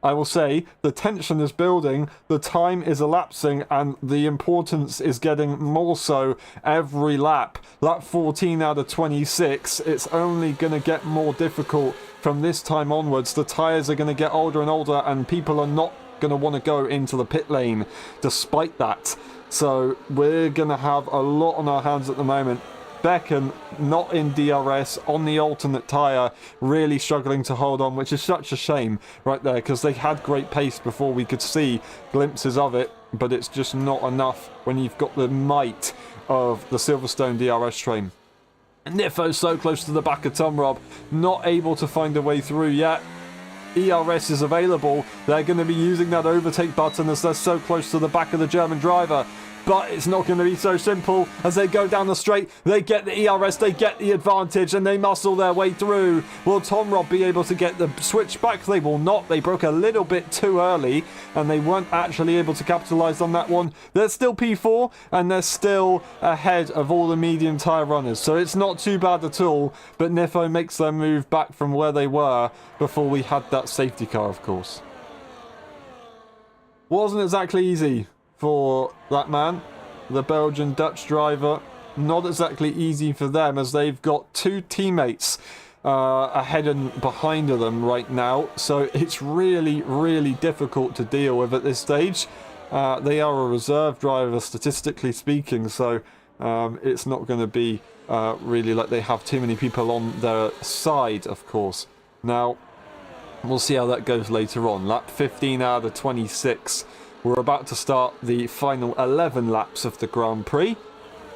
I will say the tension is building, the time is elapsing, and the importance is getting more so every lap. Lap 14 out of 26, it's only going to get more difficult from this time onwards. The tyres are going to get older and older, and people are not going to want to go into the pit lane despite that. So we're going to have a lot on our hands at the moment. Becken not in DRS, on the alternate tyre, really struggling to hold on, which is such a shame right there, because they had great pace before we could see glimpses of it, but it's just not enough when you've got the might of the Silverstone DRS train. Nifo so close to the back of Tom Rob, not able to find a way through yet. ERS is available. They're going to be using that overtake button as they're so close to the back of the German driver. But it's not going to be so simple as they go down the straight. They get the ERS, they get the advantage, and they muscle their way through. Will Tom Rob be able to get the switch back? They will not. They broke a little bit too early, and they weren't actually able to capitalise on that one. They're still P4, and they're still ahead of all the medium tyre runners. So it's not too bad at all, but Nifo makes their move back from where they were before we had that safety car, of course. Wasn't exactly easy for that man, the Belgian Dutch driver. Not exactly easy for them, as they've got two teammates ahead and behind of them right now, so it's really, really difficult to deal with at this stage. They are a reserve driver, statistically speaking, so it's not going to be really like they have too many people on their side, of course. Now, we'll see how that goes later on. Lap 15 out of 26. We're about to start the final 11 laps of the Grand Prix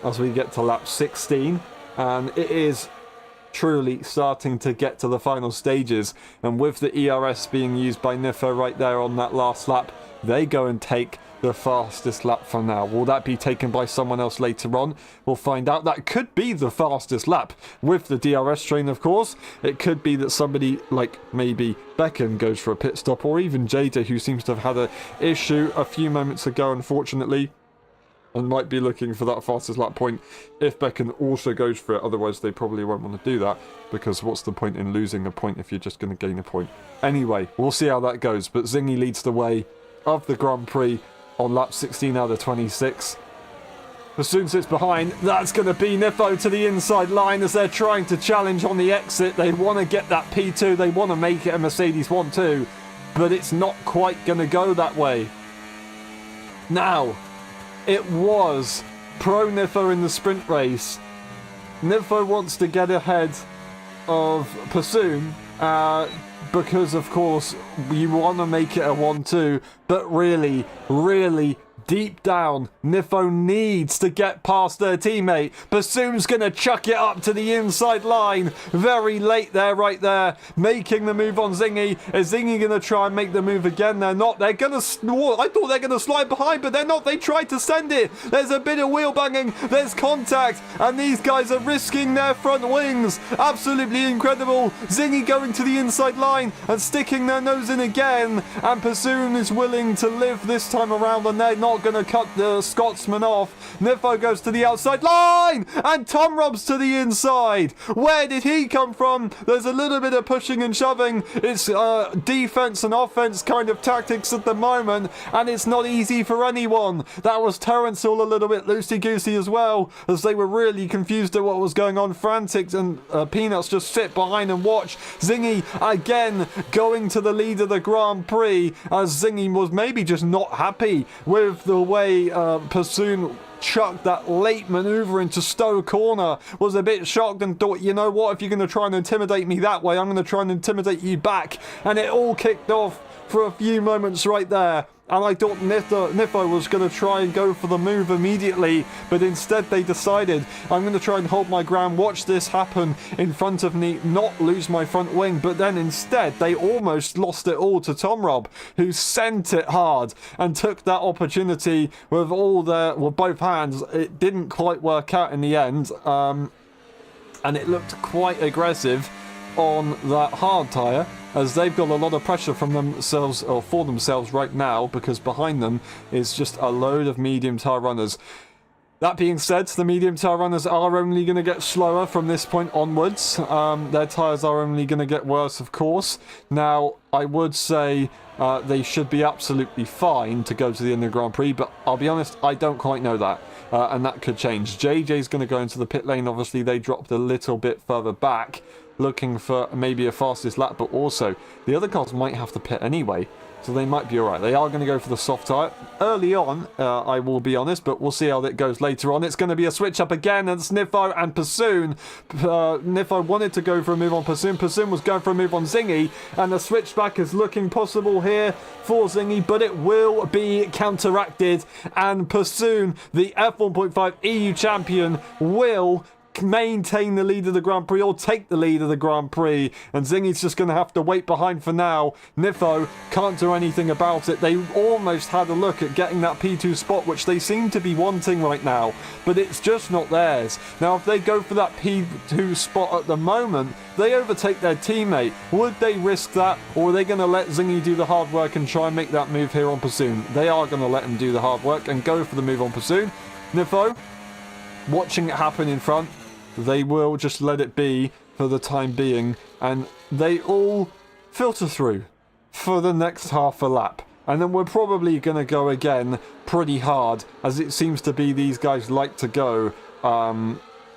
as we get to lap 16, and it is truly starting to get to the final stages, and with the ERS being used by Nifo right there on that last lap, they go and take the fastest lap for now. Will that be taken by someone else later on? We'll find out. That could be the fastest lap with the DRS train, of course. It could be that somebody like maybe Becken goes for a pit stop, or even JJ, who seems to have had an issue a few moments ago, unfortunately, and might be looking for that fastest lap point if Becken also goes for it. Otherwise, they probably won't want to do that, because what's the point in losing a point if you're just going to gain a point? Anyway, we'll see how that goes, but Zingy leads the way of the Grand Prix on lap 16 out of 26. Pursoon sits behind. That's going to be Nifo to the inside line as they're trying to challenge on the exit. They want to get that P2. They want to make it a Mercedes 1-2, but it's not quite going to go that way. Now, it was pro Nifo in the sprint race. Nifo wants to get ahead of Pursoon. because, of course, you want to make it a 1-2, but really, really, deep down, Nifo needs to get past their teammate. Bassoon's going to chuck it up to the inside line. Very late there, right there. Making the move on Zingy. Is Zingy going to try and make the move again? They're not. They're going to... I thought they're going to slide behind, but they're not. They tried to send it. There's a bit of wheel banging. There's contact. And these guys are risking their front wings. Absolutely incredible. Zingy going to the inside line and sticking their nose in again. And Bassoon is willing to live this time around, and they're not going to cut the Scotsman off. Nifo goes to the outside line, and Tom Rob's to the inside. Where did he come from? There's a little bit of pushing and shoving. It's defense and offense kind of tactics at the moment, and it's not easy for anyone. That was Terrence all a little bit loosey-goosey as well, as they were really confused at what was going on. Frantic and Peanuts just sit behind and watch. Zingy again going to the lead of the Grand Prix, as Zingy was maybe just not happy with the way Bassoon chucked that late maneuver into Stowe corner. Was a bit shocked and thought, you know what, if you're going to try and intimidate me that way, I'm going to try and intimidate you back. And it all kicked off for a few moments right there. And I thought Nifo was going to try and go for the move immediately, but instead they decided, I'm going to try and hold my ground, watch this happen in front of me, not lose my front wing. But then instead they almost lost it all to Tom Rob, who sent it hard and took that opportunity with both hands. It didn't quite work out in the end, and it looked quite aggressive on that hard tyre, as they've got a lot of pressure from themselves, or for themselves right now, because behind them is just a load of medium tyre runners. That being said, the medium tyre runners are only going to get slower from this point onwards. Their tyres are only going to get worse, of course. Now, I would say they should be absolutely fine to go to the end of the Grand Prix, but I'll be honest, I don't quite know that. And that could change. JJ's going to go into the pit lane. Obviously, they dropped a little bit further back, looking for maybe a fastest lap, but also the other cars might have to pit anyway, so they might be alright. They are going to go for the soft tyre early on, I will be honest, but we'll see how that goes later on. It's going to be a switch up again, and it's Nifo and Bassoon. Nifo wanted to go for a move on Bassoon. Bassoon was going for a move on Zingy, and the switchback is looking possible here for Zingy, but it will be counteracted, and Bassoon, the F1.5 EU champion, will maintain the lead of the Grand Prix, or take the lead of the Grand Prix, and Zingy's just going to have to wait behind for now. Nifo can't do anything about it. They almost had a look at getting that P2 spot, which they seem to be wanting right now, but it's just not theirs. Now, if they go for that P2 spot at the moment, they overtake their teammate. Would they risk that, or are they going to let Zingy do the hard work and try and make that move here on Bassoon? They are going to let him do the hard work and go for the move on Bassoon. Nifo, watching it happen in front, they will just let it be for the time being, and they all filter through for the next half a lap. And then we're probably going to go again pretty hard, as it seems to be these guys like to go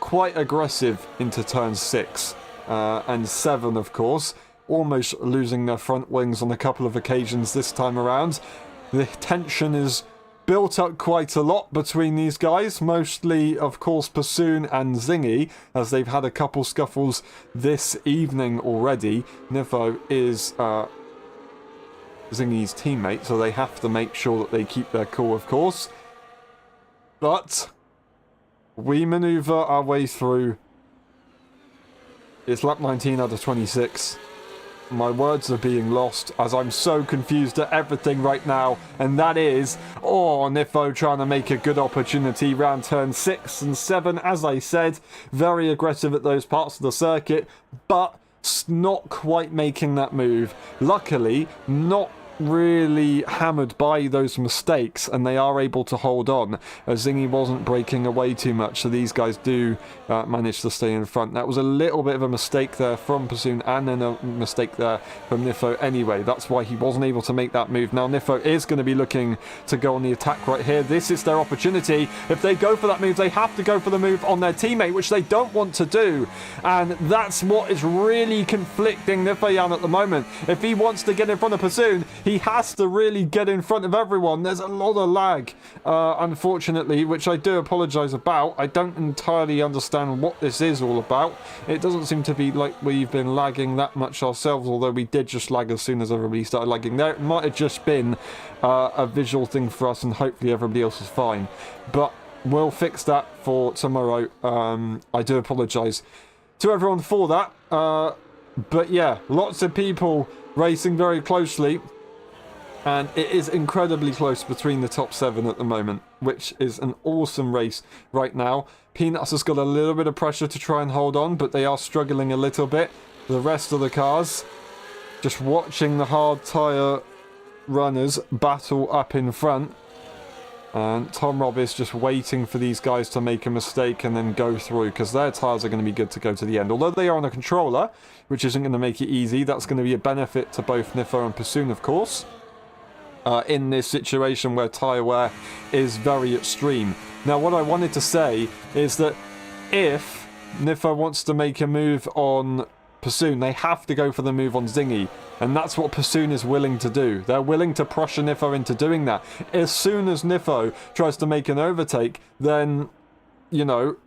quite aggressive into turn 6 and 7, of course, almost losing their front wings on a couple of occasions this time around. The tension is built up quite a lot between these guys, mostly, of course, Bassoon and Zingy, as they've had a couple scuffles this evening already. Nifo is Zingy's teammate, so they have to make sure that they keep their cool, of course. But we manoeuvre our way through. It's lap 19 out of 26. My words are being lost, as I'm so confused at everything right now, and that is, Nifo trying to make a good opportunity round turn 6 and 7, as I said, very aggressive at those parts of the circuit, but not quite making that move. Luckily, not really hammered by those mistakes, and they are able to hold on, as Zingy wasn't breaking away too much, so these guys do manage to stay in front. That was a little bit of a mistake there from Bassoon, and then a mistake there from Nifo anyway. That's why he wasn't able to make that move. Now Nifo is going to be looking to go on the attack right here. This is their opportunity. If they go for that move, they have to go for the move on their teammate, which they don't want to do, and that's what is really conflicting Nifoyan at the moment. If he wants to get in front of Bassoon, he has to really get in front of everyone. There's a lot of lag, unfortunately, which I do apologise about. I don't entirely understand what this is all about. It doesn't seem to be like we've been lagging that much ourselves, although we did just lag as soon as everybody started lagging. There, it might have just been a visual thing for us, and hopefully everybody else is fine. But we'll fix that for tomorrow. I do apologise to everyone for that. But yeah, lots of people racing very closely. And it is incredibly close between the top 7 at the moment, which is an awesome race right now. Peanuts has got a little bit of pressure to try and hold on, but they are struggling a little bit. The rest of the cars, just watching the hard tyre runners battle up in front. And Tom Robb is just waiting for these guys to make a mistake and then go through, because their tyres are going to be good to go to the end. Although they are on a controller, which isn't going to make it easy, that's going to be a benefit to both Nifo and Pursoon, of course. In this situation where tyre wear is very extreme. Now, what I wanted to say is that if Nifo wants to make a move on Pursoon, they have to go for the move on Zingy, and that's what Pursoon is willing to do. They're willing to pressure Nifo into doing that. As soon as Nifo tries to make an overtake, then, you know,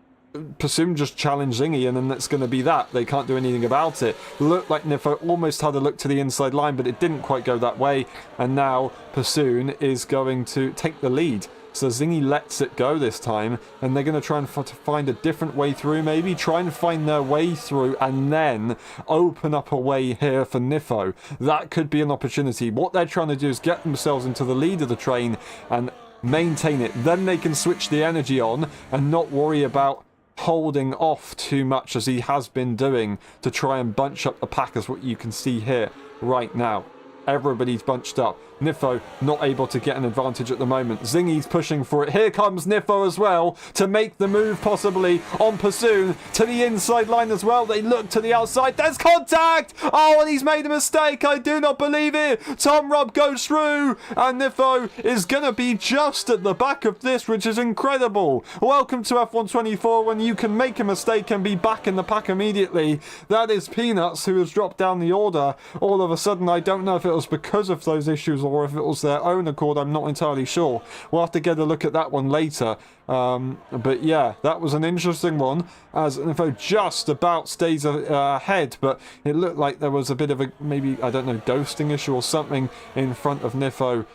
Pursoon just challenge Zingy, and then that's going to be that. They can't do anything about it. Looked like Nifo almost had a look to the inside line, but it didn't quite go that way, and now Pursoon is going to take the lead. So Zingy lets it go this time, and they're going to try and find a different way through, maybe try and find their way through and then open up a way here for Nifo. That could be an opportunity. What they're trying to do is get themselves into the lead of the train and maintain it. Then they can switch the energy on and not worry about holding off too much, as he has been doing, to try and bunch up the pack, as what you can see here right now. Everybody's bunched up. Nifo not able to get an advantage at the moment. Zingy's pushing for it. Here comes Nifo as well to make the move possibly on Pursoon to the inside line as well. They look to the outside. There's contact! Oh, and he's made a mistake. I do not believe it. Tom Robb goes through, and Nifo is going to be just at the back of this, which is incredible. Welcome to F124, when you can make a mistake and be back in the pack immediately. That is Peanuts, who has dropped down the order all of a sudden. I don't know if it was because of those issues or if it was their own accord. I'm not entirely sure. We'll have to get a look at that one later. But yeah, that was an interesting one, as Nifo just about stays ahead, but it looked like there was a bit of a, maybe, I don't know, ghosting issue or something in front of Nifo,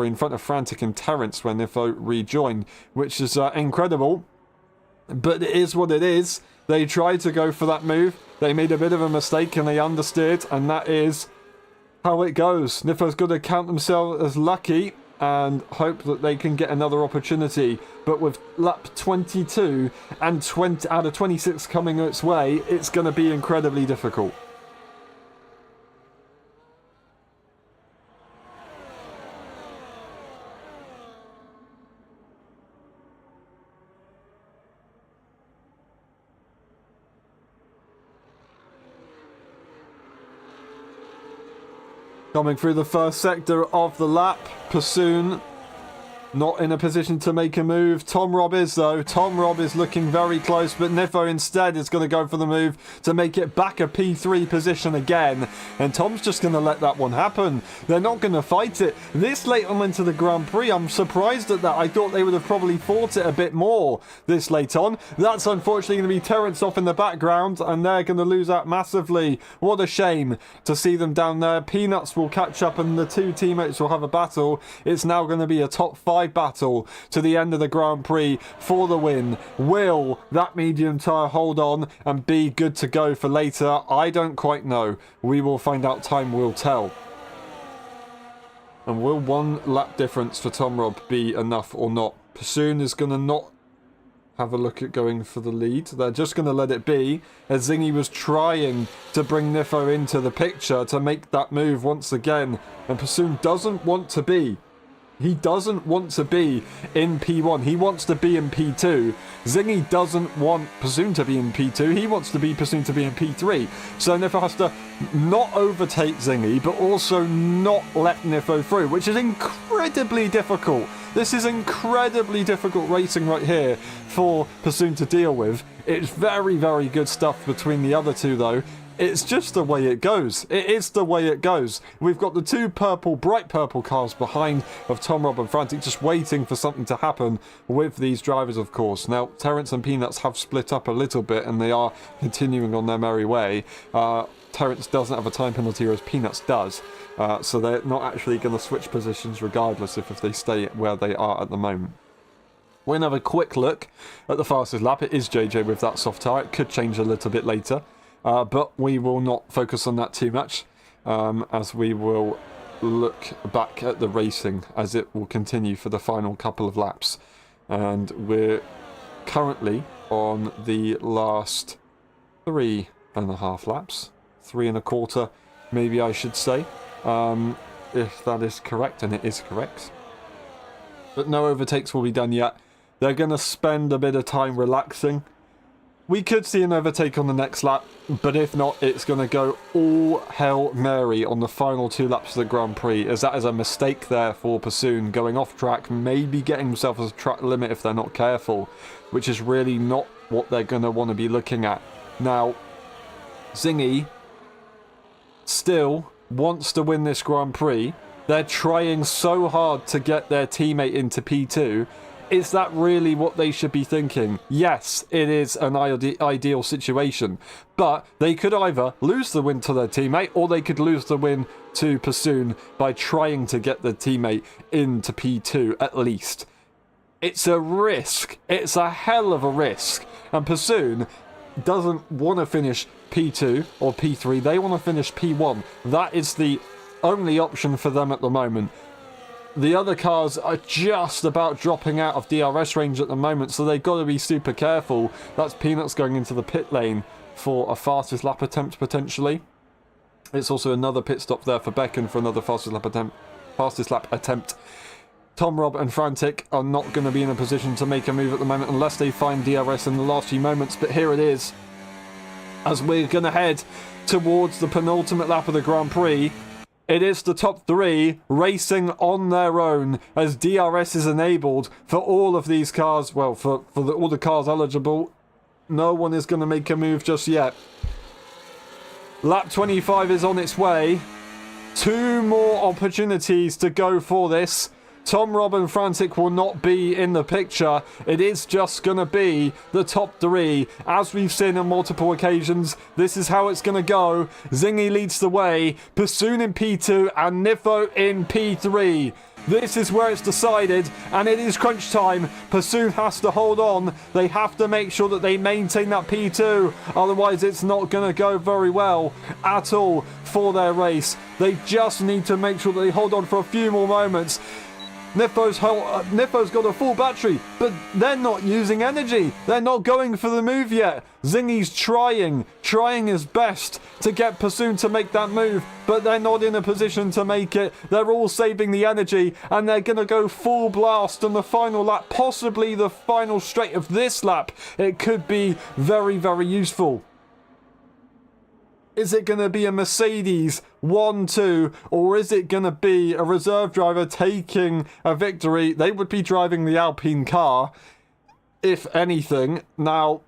in front of Frantic and Terrence when Nifo rejoined, which is incredible. But it is what it is. They tried to go for that move. They made a bit of a mistake and they understeered, and that is how it goes. Nifo's got to count themselves as lucky and hope that they can get another opportunity. But with lap 22 and 20 out of 26 coming its way, it's going to be incredibly difficult. Coming through the first sector of the lap, Pursoon not in a position to make a move. Tom Robb is, though. Tom Robb is looking very close, but Nifo instead is going to go for the move to make it back a P3 position again. And Tom's just going to let that one happen. They're not going to fight it. This late on into the Grand Prix, I'm surprised at that. I thought they would have probably fought it a bit more this late on. That's unfortunately going to be Terrence off in the background, and they're going to lose out massively. What a shame to see them down there. Peanuts will catch up, and the two teammates will have a battle. It's now going to be a top 5 battle to the end of the Grand Prix for the win. Will that medium tyre hold on and be good to go for later? I don't quite know. We will find out. Time will tell. And will one lap difference for Tom Robb be enough or not? Pursoon is going to not have a look at going for the lead. They're just going to let it be, as Zingy was trying to bring Nifo into the picture to make that move once again, and Pursoon doesn't want to be. He doesn't want to be in P1. He wants to be in P2. Zingy doesn't want Pursoon to be in P2. He wants to be Pursoon to be in P3. So Nifo has to not overtake Zingy, but also not let Nifo through, which is incredibly difficult. This is incredibly difficult racing right here for Pursoon to deal with. It's very, very good stuff between the other two, though. It's just the way it goes. It is the way it goes. We've got the two bright purple cars behind of Tom, Rob and Frantic, just waiting for something to happen with these drivers, of course. Now, Terence and Peanuts have split up a little bit, and they are continuing on their merry way. Terence doesn't have a time penalty, whereas Peanuts does. So they're not actually going to switch positions regardless if they stay where they are at the moment. We're going to have a quick look at the fastest lap. It is JJ with that soft tyre. It could change a little bit later. But we will not focus on that too much, as we will look back at the racing as it will continue for the final couple of laps. And we're currently on the last 3.5 laps. 3.25, maybe I should say, if that is correct, and it is correct. But no overtakes will be done yet. They're going to spend a bit of time relaxing. We could see an overtake on the next lap, but if not, it's going to go all Hail Mary on the final 2 laps of the Grand Prix, as that is a mistake there for Pursoon, going off track, maybe getting himself as a track limit if they're not careful, which is really not what they're going to want to be looking at. Now, Zingy still wants to win this Grand Prix. They're trying so hard to get their teammate into P2. Is that really what they should be thinking? Yes, it is an ideal situation, but they could either lose the win to their teammate, or they could lose the win to Pursoon by trying to get their teammate into P2 at least. It's a risk. It's a hell of a risk. And Pursoon doesn't want to finish P2 or P3. They want to finish P1. That is the only option for them at the moment. The other cars are just about dropping out of DRS range at the moment, so they've got to be super careful. That's Peanuts going into the pit lane for a fastest lap attempt, potentially. It's also another pit stop there for Becken for another fastest lap attempt. Tom, Rob and Frantic are not going to be in a position to make a move at the moment unless they find DRS in the last few moments, but here it is. As we're going to head towards the penultimate lap of the Grand Prix, it is the top 3 racing on their own as DRS is enabled for all of these cars. Well, for all the cars eligible, no one is going to make a move just yet. Lap 25 is on its way. 2 more opportunities to go for this. Tom, Rob and Frantic will not be in the picture. It is just going to be the top 3. As we've seen on multiple occasions, this is how it's going to go. Zingy leads the way, Pursoon in P2 and Nifo in P3. This is where it's decided, and it is crunch time. Pursoon has to hold on. They have to make sure that they maintain that P2. Otherwise, it's not going to go very well at all for their race. They just need to make sure that they hold on for a few more moments. Nifo's got a full battery, but they're not using energy. They're not going for the move yet. Zingy's trying his best to get Pursoon to make that move, but they're not in a position to make it. They're all saving the energy, and they're going to go full blast on the final lap, possibly the final straight of this lap. It could be very, very useful. Is it going to be a Mercedes 1-2, or is it going to be a reserve driver taking a victory? They would be driving the Alpine car, if anything. Now,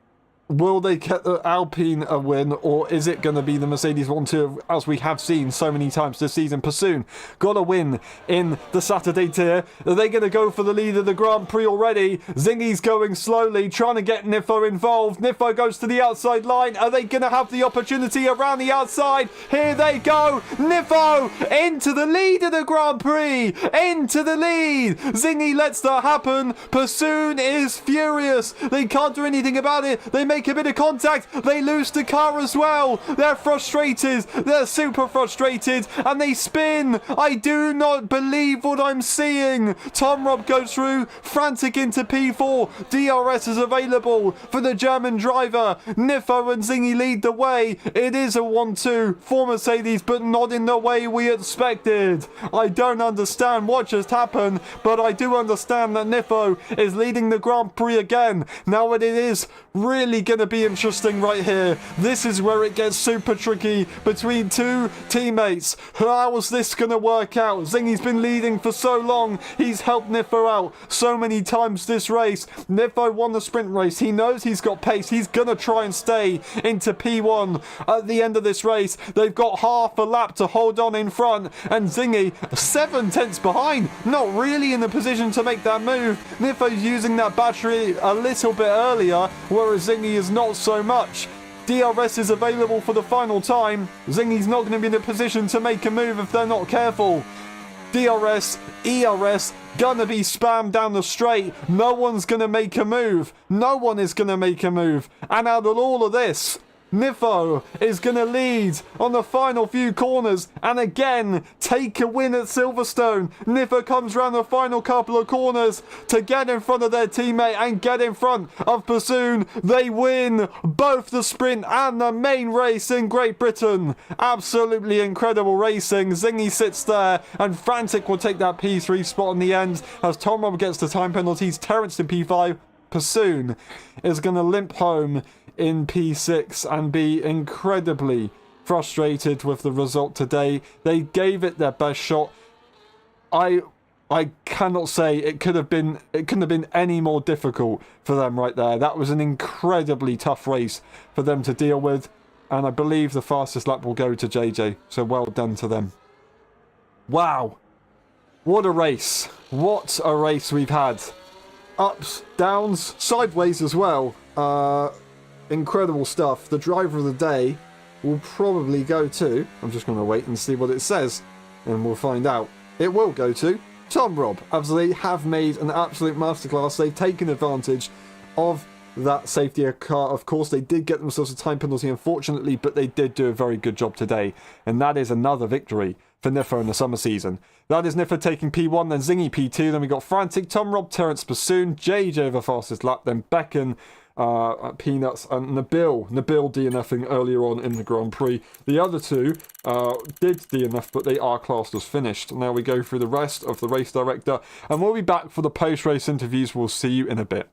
will they get the Alpine a win, or is it going to be the Mercedes 1-2, as we have seen so many times this season? Pursoon got a win in the Saturday tier. Are they going to go for the lead of the Grand Prix already? Zingy's going slowly, trying to get Nifo involved. Nifo goes to the outside line. Are they going to have the opportunity around the outside? Here they go. Nifo into the lead of the Grand Prix. Into the lead. Zingy lets that happen. Pursoon is furious. They can't do anything about it. They make a bit of contact, they lose the car as well. They're frustrated, they're super frustrated, and they spin. I do not believe what I'm seeing. Tom Rob goes through, Frantic into P4. DRS is available for the German driver. Nifo and Zingy lead the way. It is a 1-2 for Mercedes, but not in the way we expected. I don't understand what just happened, but I do understand that Nifo is leading the Grand Prix again. Now it is really going to be interesting right here. This is where it gets super tricky between two teammates. How is this going to work out? Zingy's been leading for so long. He's helped Nifo out so many times this race. Nifo won the sprint race. He knows he's got pace. He's going to try and stay into P1 at the end of this race. They've got half a lap to hold on in front, and Zingy 7/10 behind. Not really in a position to make that move. Nifo's using that battery a little bit earlier, whereas Zingy is not so much. DRS is available for the final time. Zingy's not going to be in a position to make a move if they're not careful. DRS, ERS, gonna be spammed down the straight. No one's gonna make a move. No one is gonna make a move. And out of all of this, Nifo is going to lead on the final few corners and again take a win at Silverstone. Nifo comes around the final couple of corners to get in front of their teammate and get in front of Bassoon. They win both the sprint and the main race in Great Britain. Absolutely incredible racing. Zingy sits there and Frantic will take that P3 spot in the end as Tom Rob gets the time penalties. Terrence to P5. Bassoon is going to limp home in P6 and be incredibly frustrated with the result today. They gave it their best shot. I cannot say it couldn't have been any more difficult for them right there. That was an incredibly tough race for them to deal with, and I believe the fastest lap will go to JJ, so well done to them. Wow, what a race. What a race we've had. Ups, downs, sideways as well. Incredible stuff. The driver of the day will probably go to, I'm just going to wait and see what it says, and we'll find out. It will go to Tom Rob, as they have made an absolute masterclass. They've taken advantage of that safety car. Of course, they did get themselves a time penalty, unfortunately, but they did do a very good job today, and that is another victory for Nifo in the summer season. That is Nifo taking P1, then Zingy P2, then we got Frantic, Tom Rob, Terrence Bassoon, JJ the fastest lap, then Becken, Peanuts, and Nabil DNFing earlier on in the Grand Prix. The other two did DNF, but they are classed as finished. Now we go through the rest of the race director, and we'll be back for the post-race interviews. We'll see you in a bit.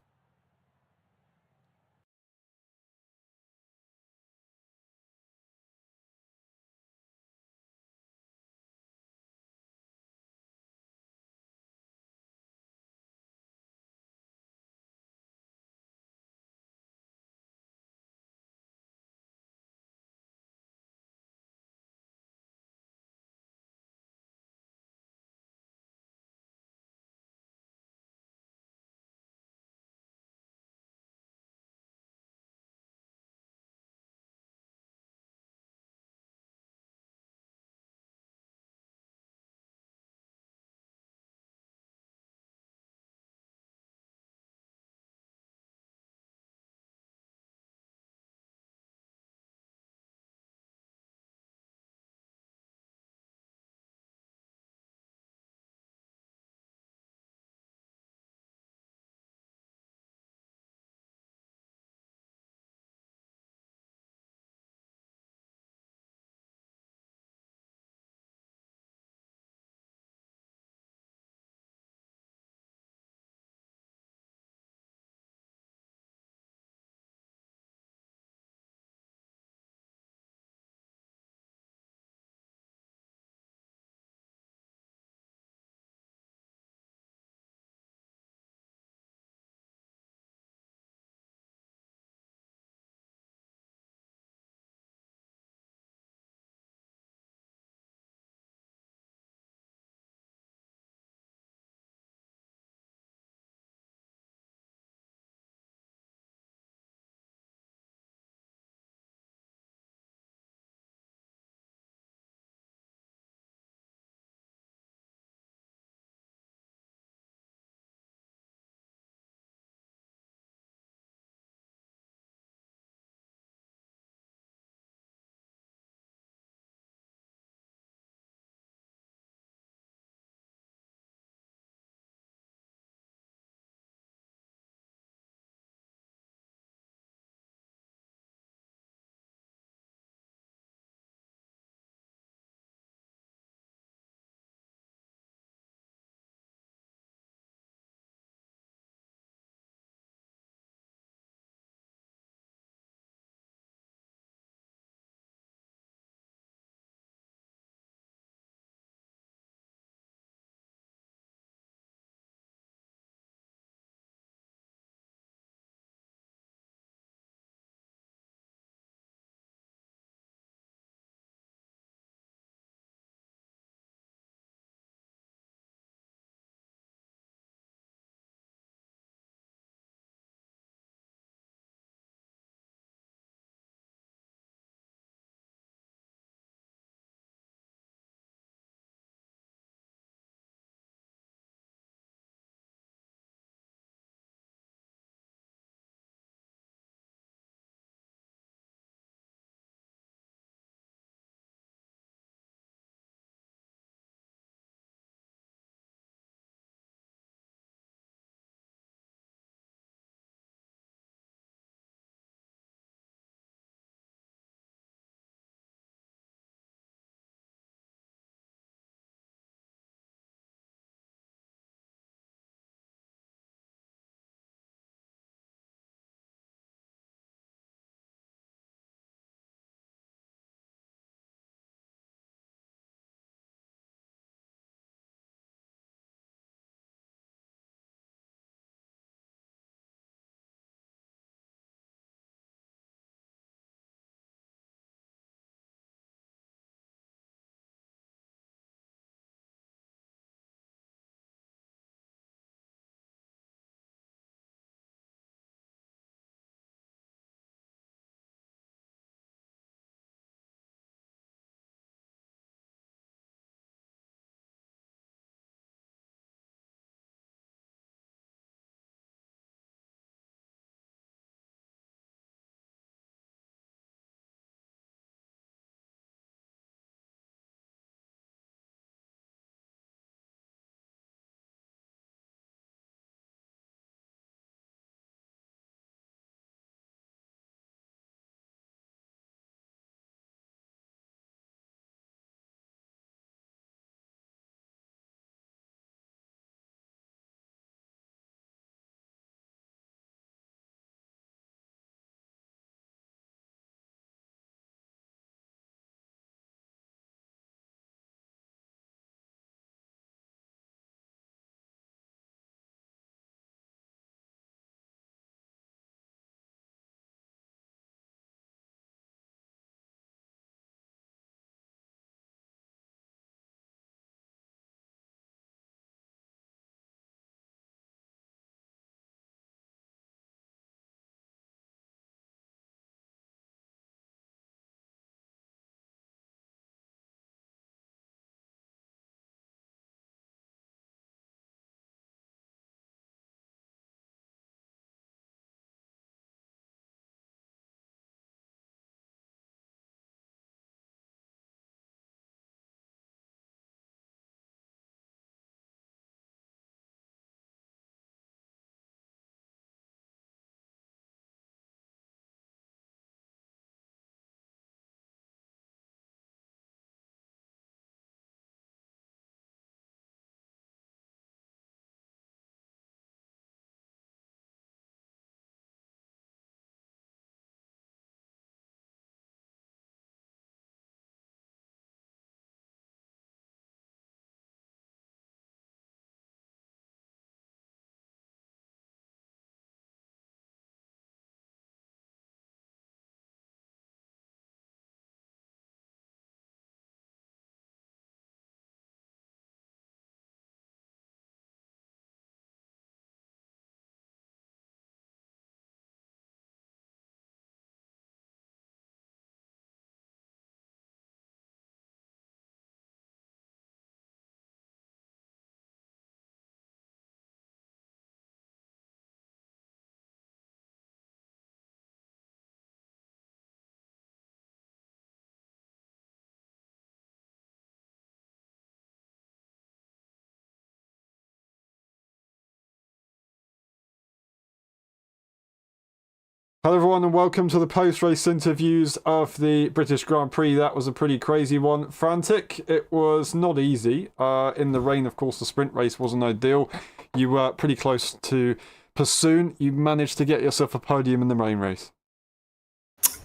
Hello everyone and welcome to the post-race interviews of the British Grand Prix. That was a pretty crazy one. Frantic. It was not easy. In the rain, of course, the sprint race wasn't ideal. You were pretty close to Pursoon. You managed to get yourself a podium in the rain race.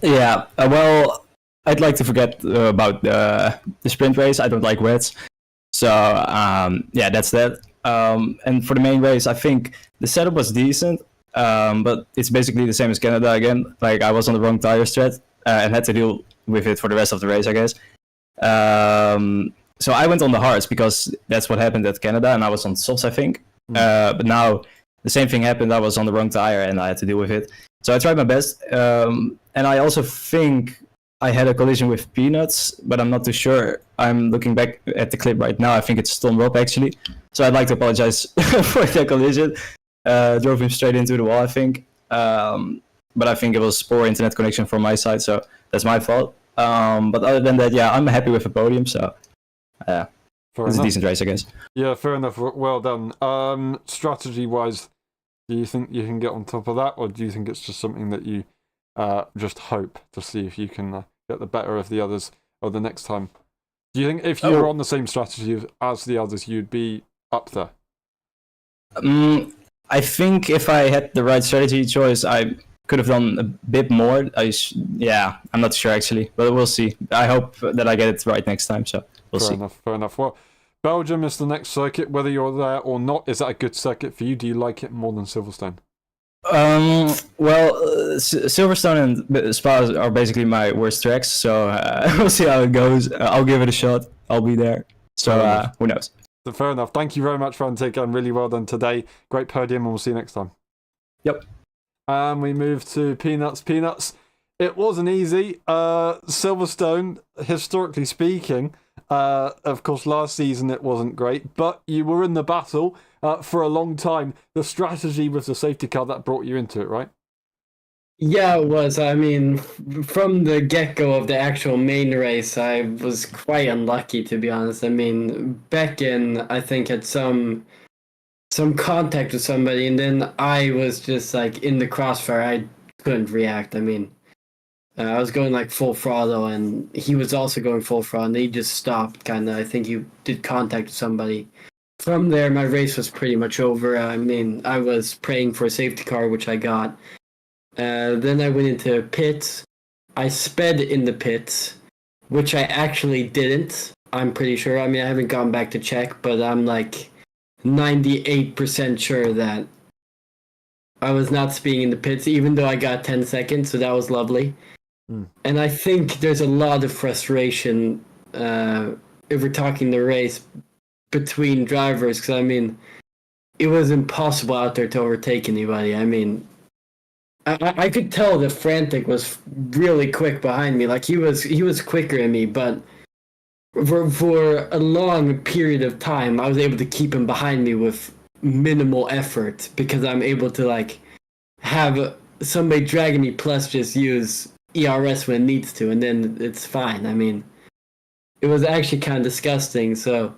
Yeah, well, I'd like to forget about the sprint race. I don't like wets. So, yeah, that's that. And for the main race, I think the setup was decent. But it's basically the same as Canada again. Like, I was on the wrong tire strat and had to deal with it for the rest of the race, I guess. So I went on the hards because that's what happened at Canada, and I was on softs, I think. But now the same thing happened. I was on the wrong tire and I had to deal with it. So I tried my best. And I also think I had a collision with Peanuts, but I'm not too sure. I'm looking back at the clip right now. I think it's Tom Robb, actually. So I'd like to apologize for that collision. Drove him straight into the wall, I think. But I think it was poor internet connection from my side, so that's my fault. But other than that, yeah, I'm happy with the podium, so it's a decent race, I guess. Yeah, fair enough. Well done. Strategy-wise, do you think you can get on top of that, or do you think it's just something that you just hope to see if you can get the better of the others or the next time? Do you think if you were on the same strategy as the others, you'd be up there? I think if I had the right strategy choice, I could have done a bit more. I'm not sure actually, but we'll see. I hope that I get it right next time, so we'll see. Fair enough. Well, Belgium is the next circuit, whether you're there or not. Is that a good circuit for you? Do you like it more than Silverstone? Silverstone and Spa are basically my worst tracks, so we'll see how it goes. I'll give it a shot. I'll be there. So who knows? Fair enough. Thank you very much, Frantic, and really well done today. Great podium, and we'll see you next time. Yep. And we move to Peanuts. It wasn't easy. Silverstone, historically speaking, of course, last season it wasn't great, but you were in the battle for a long time. The strategy was the safety car that brought you into it, right? Yeah, it was. I mean, from the get-go of the actual main race, I was quite unlucky, to be honest. I mean, Becken, I think, had some contact with somebody, and then I was just, like, in the crossfire. I couldn't react. I mean, I was going, like, full throttle, and he was also going full throttle, and he just stopped, kind of. I think he did contact with somebody. From there, my race was pretty much over. I mean, I was praying for a safety car, which I got. Then I went into pits. I sped in the pits, which I actually didn't. I'm pretty sure. I mean, I haven't gone back to check, but I'm like 98% sure that I was not speeding in the pits, even though I got 10 seconds, so that was lovely. And I think there's a lot of frustration, if we're talking the race, between drivers, because, I mean, it was impossible out there to overtake anybody. I mean, I could tell that Frantic was really quick behind me. Like, he was quicker than me, but for a long period of time, I was able to keep him behind me with minimal effort because I'm able to, like, have somebody dragging me plus just use ERS when it needs to, and then it's fine. I mean, it was actually kind of disgusting. So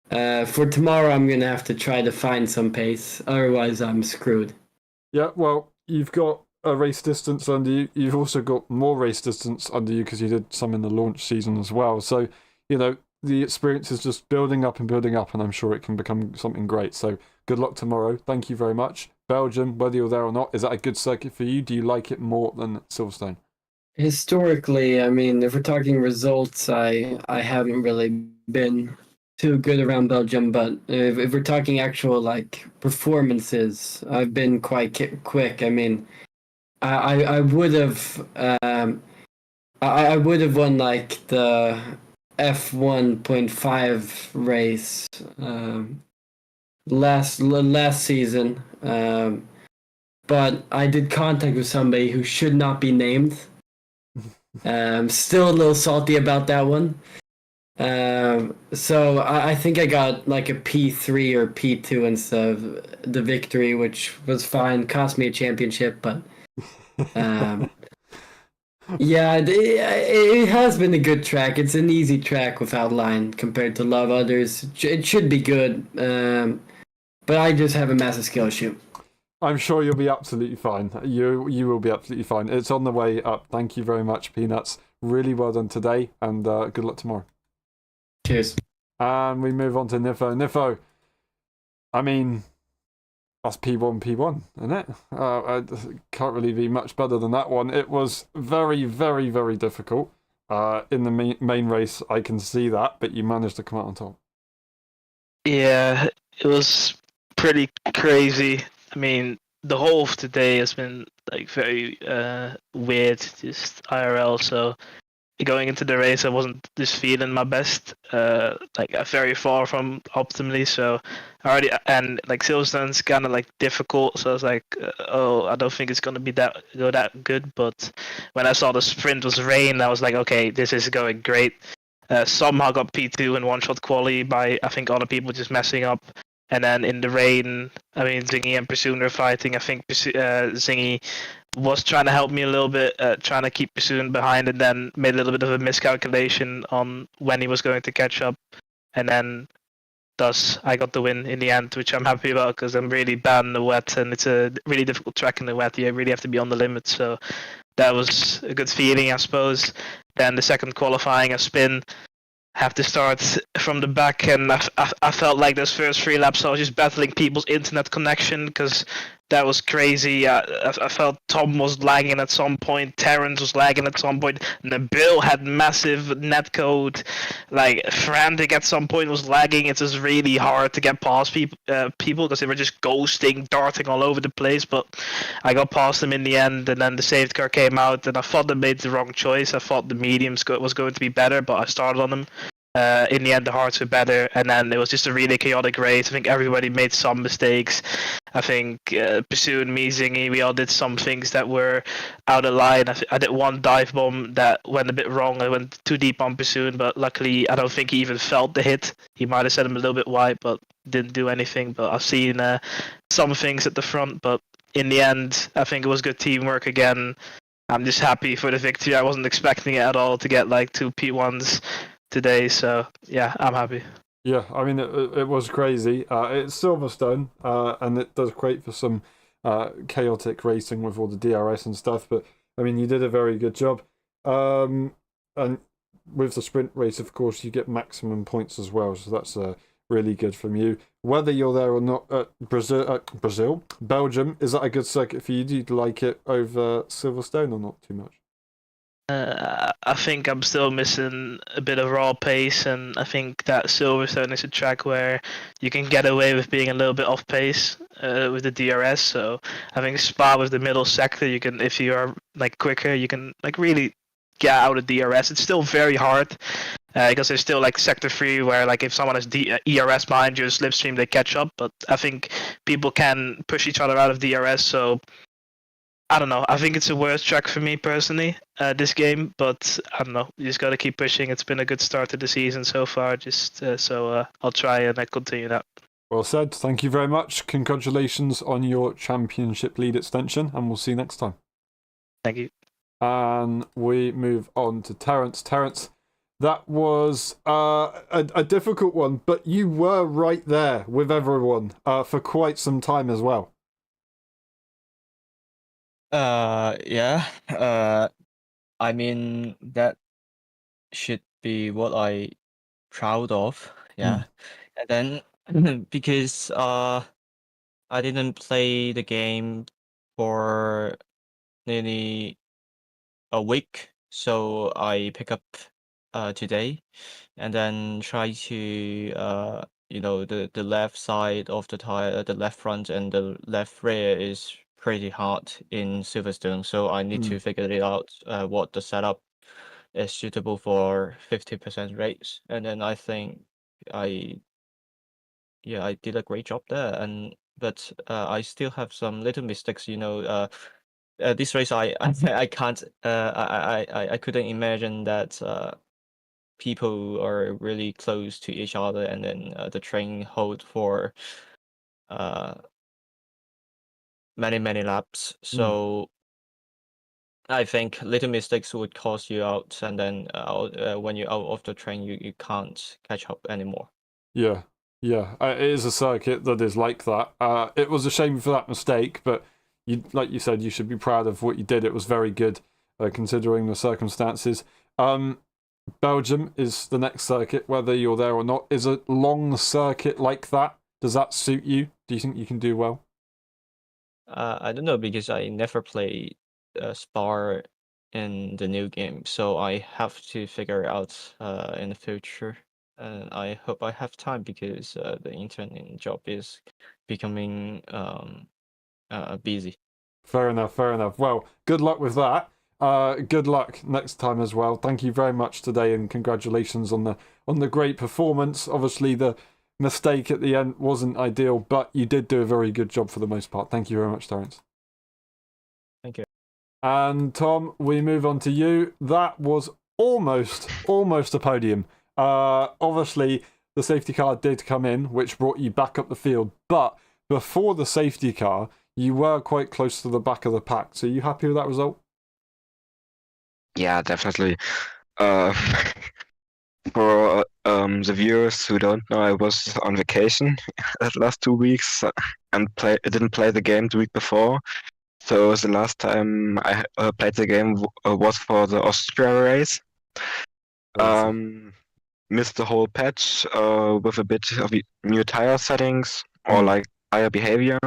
for tomorrow, I'm going to have to try to find some pace. Otherwise, I'm screwed. Yeah, well, you've got a race distance under you. You've also got more race distance under you because you did some in the launch season as well. So, you know, the experience is just building up, and I'm sure it can become something great. So good luck tomorrow. Thank you very much. Belgium, whether you're there or not, is that a good circuit for you? Do you like it more than Silverstone? Historically, I mean, if we're talking results, I haven't really been too good around Belgium, but if we're talking actual, like, performances, I've been quite quick. I mean, I would have I would have won, like, the F1.5 race last season, but I did contact with somebody who should not be named. Still a little salty about that one. So I think I got like a P3 or P2 instead of the victory, which was fine. Cost me a championship, but yeah, it has been a good track. It's an easy track without line compared to a lot of others. It should be good, but I just have a massive skill issue. I'm sure you'll be absolutely fine. You will be absolutely fine. It's on the way up. Thank you very much, Peanuts. Really well done today, and good luck tomorrow. Cheers. And we move on to Nifo. Nifo, I mean, that's P1, isn't it? I can't really be much better than that one. It was very, very, very difficult. In the main race, I can see that, but you managed to come out on top. Yeah, it was pretty crazy. I mean, the whole of today has been like very weird, just IRL. So going into the race, I wasn't just feeling my best. Like very far from optimally. So I already and like Silverstone's kind of like difficult. So I was like, oh, I don't think it's gonna be that good. But when I saw the sprint was rain, I was like, okay, this is going great. Somehow got P2 in one-shot quali by I think other people just messing up. And then in the rain, I mean, Zingy and Pursuit were fighting. I think Zingy was trying to help me a little bit, trying to keep Pursuit behind, and then made a little bit of a miscalculation on when he was going to catch up. And then thus I got the win in the end, which I'm happy about because I'm really bad in the wet, and it's a really difficult track in the wet. You really have to be on the limit. So that was a good feeling, I suppose. Then the second qualifying, a spin, have to start from the back, and I felt like those first 3 laps I was just battling people's internet connection because that was crazy. I felt Tom was lagging at some point, Terrence was lagging at some point, Nabil had massive netcode, like Frantic at some point was lagging. It's just really hard to get past people because they were just ghosting, darting all over the place, but I got past them in the end, and then the safety car came out, and I thought they made the wrong choice. I thought the mediums was going to be better, but I started on them. In the end, the hards were better, and then it was just a really chaotic race. I think everybody made some mistakes. I think Pursuit and me, Zingy, we all did some things that were out of line. I did one dive bomb that went a bit wrong. I went too deep on Pursuit, but luckily I don't think he even felt the hit. He might have set him a little bit wide, but didn't do anything. But I've seen some things at the front, but in the end, I think it was good teamwork again. I'm just happy for the victory. I wasn't expecting it at all to get like 2 P1s today, so yeah, I'm happy. Yeah, I mean, it was crazy. It's Silverstone, and it does create for some chaotic racing with all the DRS and stuff, but I mean, you did a very good job. And with the sprint race, of course, you get maximum points as well, so that's really good from you. Whether you're there or not, Belgium, is that a good circuit for you? Do you like it over Silverstone or not too much? I think I'm still missing a bit of raw pace, and I think that Silverstone is a track where you can get away with being a little bit off pace with the DRS. So I think Spa with the middle sector, you can, if you are like quicker, you can like really get out of DRS. It's still very hard because there's still like sector 3 where like if someone has ERS behind you, slipstream, they catch up. But I think people can push each other out of DRS. So I don't know. I think it's a worse track for me personally, this game. But I don't know. You just got to keep pushing. It's been a good start to the season so far. Just so I'll try and continue that. Well said. Thank you very much. Congratulations on your championship lead extension, and we'll see you next time. Thank you. And we move on to Terrence. Terrence, that was a difficult one, but you were right there with everyone for quite some time as well. Yeah. I mean that should be what I proud of. Yeah. And then because I didn't play the game for nearly a week, so I pick up today and then try to the left side of the tire, the left front and the left rear is pretty hard in Silverstone, so I need to figure it out what the setup is suitable for 50% race, and then I think I did a great job there, but I still have some little mistakes, this race I can't I couldn't imagine that people are really close to each other, and then the train hold for many laps. So I think little mistakes would cost you out, and then when you're out of the train, you can't catch up anymore. Yeah, Yeah, it is a circuit that is like that. It was a shame for that mistake, but like you said, you should be proud of what you did. It was very good, considering the circumstances. Belgium is the next circuit, whether you're there or not. Is a long circuit like that? Does that suit you? Do you think you can do well? I don't know because I never played Spa in the new game, so I have to figure it out in the future. And I hope I have time because the interning job is becoming busy. Fair enough, fair enough. Well, good luck with that. Good luck next time as well. Thank you very much today, and congratulations on the great performance. Obviously, the mistake at the end wasn't ideal, but you did do a very good job for the most part. Thank you very much, Terence. Thank you. And Tom, we move on to you. That was almost a podium. Obviously, the safety car did come in, which brought you back up the field. But before the safety car, you were quite close to the back of the pack. So, are you happy with that result? Yeah, definitely. Uh, for the viewers who don't know, I was on vacation the last 2 weeks and didn't play the game the week before. So the last time I played the game was for the Austria race. Missed the whole patch with a bit of new tire settings or like tire behavior.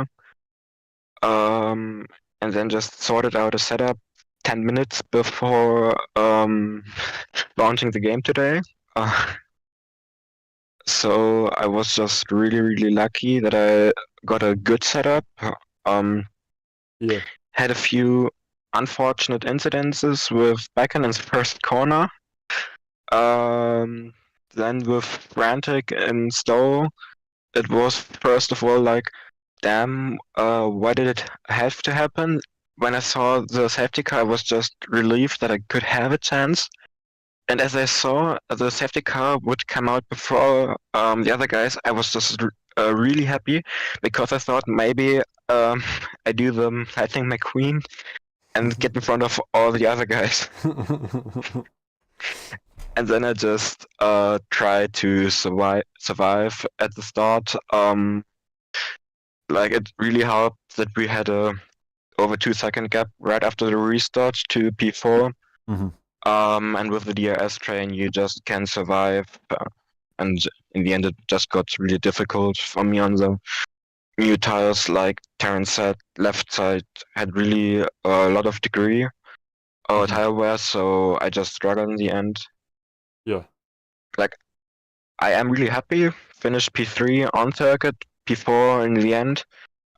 And then just sorted out a setup 10 minutes before launching the game today. So I was just really lucky that I got a good setup. Yeah. Had a few unfortunate incidences with backhand in the first corner. Then with Frantic and Stowe, it was first of all like, damn, why did it have to happen? When I saw the safety car, I was just relieved that I could have a chance. And as I saw the safety car would come out before the other guys, I was just really happy because I thought maybe I do the Lightning McQueen and get in front of all the other guys. And then I just tried to survive at the start. Like it really helped that we had a over 2 second gap right after the restart to P4. Mm-hmm. And with the DRS train, you just can survive. And in the end, it just got really difficult for me on the new tires. Like Terence said, left side had really a lot of degree tire wear, so I just struggled in the end. Yeah. Like, I am really happy. Finished P3 on circuit, P4 in the end.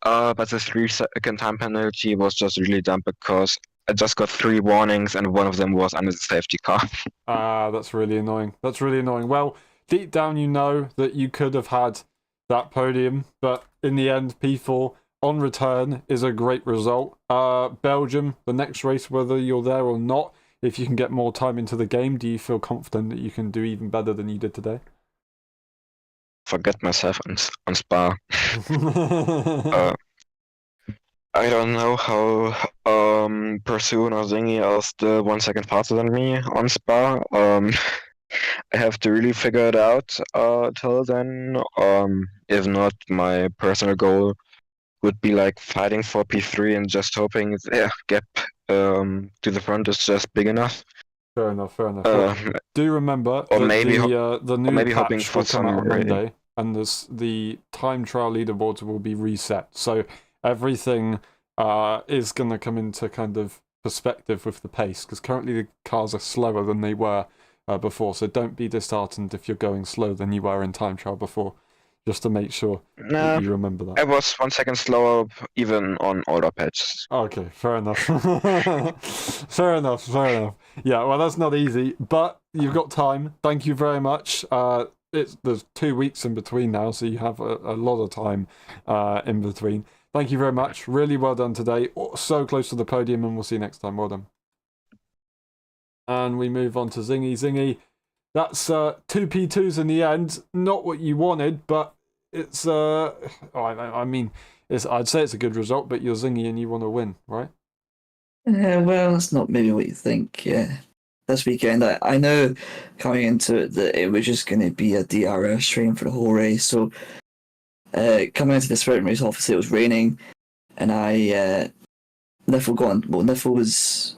But the 3-second time penalty was just really dumb because I just got 3 warnings and one of them was under the safety car. That's really annoying. That's really annoying. Well, deep down you know that you could have had that podium, but in the end, P4 on return is a great result. Belgium, the next race, whether you're there or not, if you can get more time into the game, do you feel confident that you can do even better than you did today? Forget myself on Spa. I don't know how Pursuit or Zingy are still 1 second faster than me on Spa. I have to really figure it out till then. If not, my personal goal would be like fighting for P3 and just hoping the gap to the front is just big enough. Fair enough. Well, do remember or that maybe the new maybe patch hoping for will come out on some Monday, and the time trial leaderboards will be reset. So everything is going to come into kind of perspective with the pace, because currently the cars are slower than they were before. So don't be disheartened if you're going slower than you were in time trial before, just to make sure that you remember that. I was 1 second slower even on older patches. Okay, fair enough. Fair enough. Yeah, well, that's not easy, but you've got time. Thank you very much. There's 2 weeks in between now, so you have a lot of time in between. Thank you very much. Really well done today. So close to the podium, and we'll see you next time. Well done. And we move on to Zingy. Zingy, that's 2 P2s in the end. Not what you wanted, but it's I mean, I'd say it's a good result, but you're Zingy and you want to win, right? Well, that's not maybe what you think. Yeah, this weekend. I knew coming into it that it was just going to be a DRS train for the whole race. So coming into the sprint race, obviously it was raining, and Niffle got on. Well, Niffle was.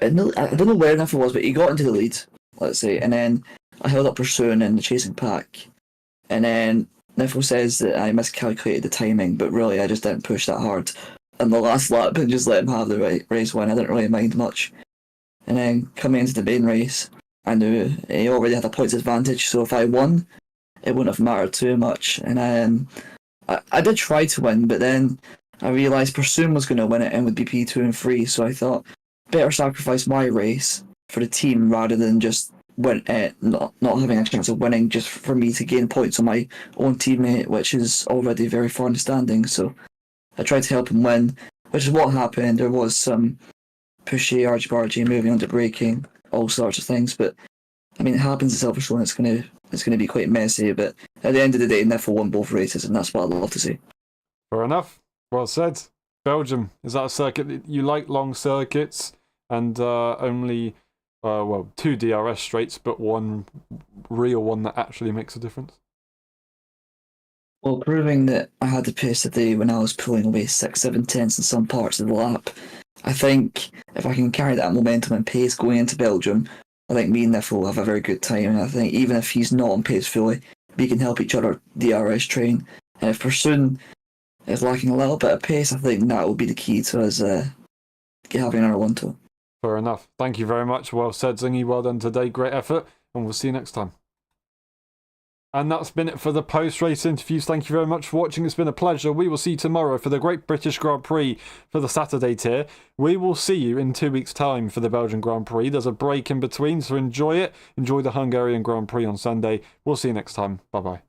I don't know where Niffle was, but he got into the lead, let's say, and then I held up Pursuing in the chasing pack, and then Niffle says that I miscalculated the timing, but really I just didn't push that hard in the last lap and just let him have the race win. I didn't really mind much. And then coming into the main race, I knew he already had a points advantage, so if I won, it wouldn't have mattered too much. And I did try to win, but then I realised Pursuing was going to win it and would be P2 and 3, so I thought better sacrifice my race for the team rather than just not having a chance of winning just for me to gain points on my own teammate, which is already very far in the standings. So I tried to help him win, which is what happened. There was some pushy, argy-bargy, moving under braking, all sorts of things, but I mean, it happens in Silverstone. It's gonna be quite messy, but at the end of the day, Niffle won both races, and that's what I love to see. Fair enough. Well said. Belgium, is that a circuit that you like? Long circuits and only 2 DRS straights, but one real one that actually makes a difference? Well, proving that I had the pace today when I was pulling away 6-7 tenths in some parts of the lap, I think if I can carry that momentum and pace going into Belgium, I think me and Niffle will have a very good time. And I think even if he's not on pace fully, we can help each other DRS train. And if Pursuing is lacking a little bit of pace, I think that will be the key to us having our 1-2. Fair enough. Thank you very much. Well said, Zingy. Well done today. Great effort. And we'll see you next time. And that's been it for the post-race interviews. Thank you very much for watching. It's been a pleasure. We will see you tomorrow for the Great British Grand Prix for the Saturday tier. We will see you in 2 weeks' time for the Belgian Grand Prix. There's a break in between, so enjoy it. Enjoy the Hungarian Grand Prix on Sunday. We'll see you next time. Bye-bye.